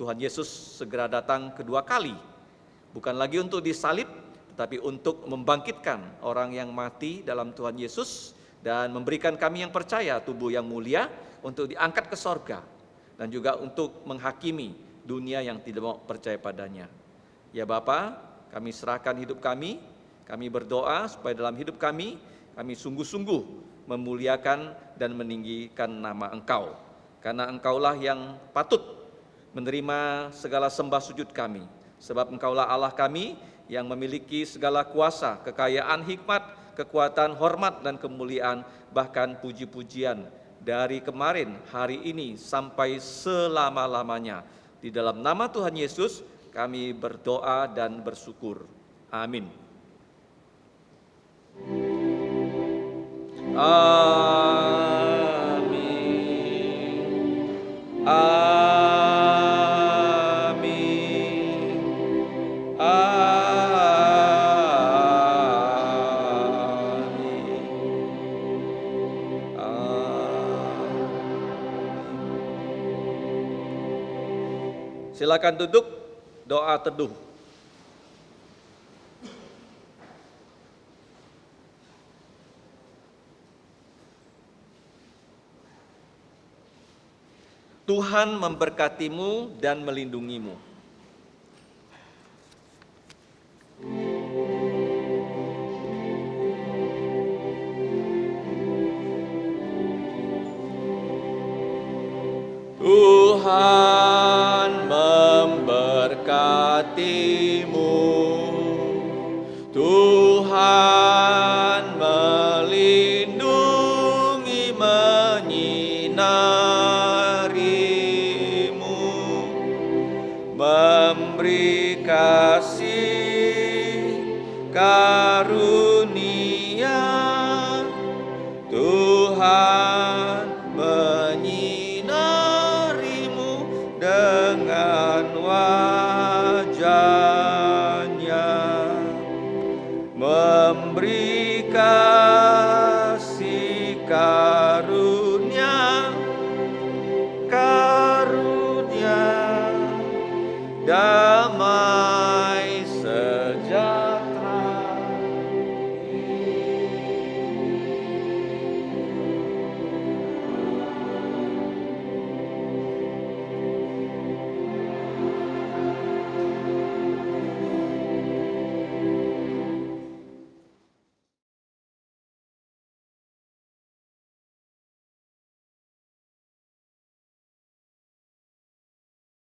Tuhan Yesus segera datang kedua kali, bukan lagi untuk disalib, tetapi untuk membangkitkan orang yang mati dalam Tuhan Yesus, dan memberikan kami yang percaya tubuh yang mulia untuk diangkat ke sorga, dan juga untuk menghakimi dunia yang tidak mau percaya padanya. Ya Bapa, kami serahkan hidup kami berdoa supaya dalam hidup kami sungguh-sungguh memuliakan dan meninggikan nama Engkau. Karena Engkaulah yang patut menerima segala sembah sujud kami. Sebab Engkaulah Allah kami yang memiliki segala kuasa, kekayaan, hikmat, kekuatan, hormat, dan kemuliaan, bahkan puji-pujian dari kemarin, hari ini, sampai selama-lamanya. Di dalam nama Tuhan Yesus, kami berdoa dan bersyukur. Amin. Amin. Amin. Amin. Amin. Silakan duduk, doa teduh. Tuhan memberkatimu dan melindungimu. Tuhan memberkatimu. Tuhan melindungi, menyinarimu, memberi kasih karunia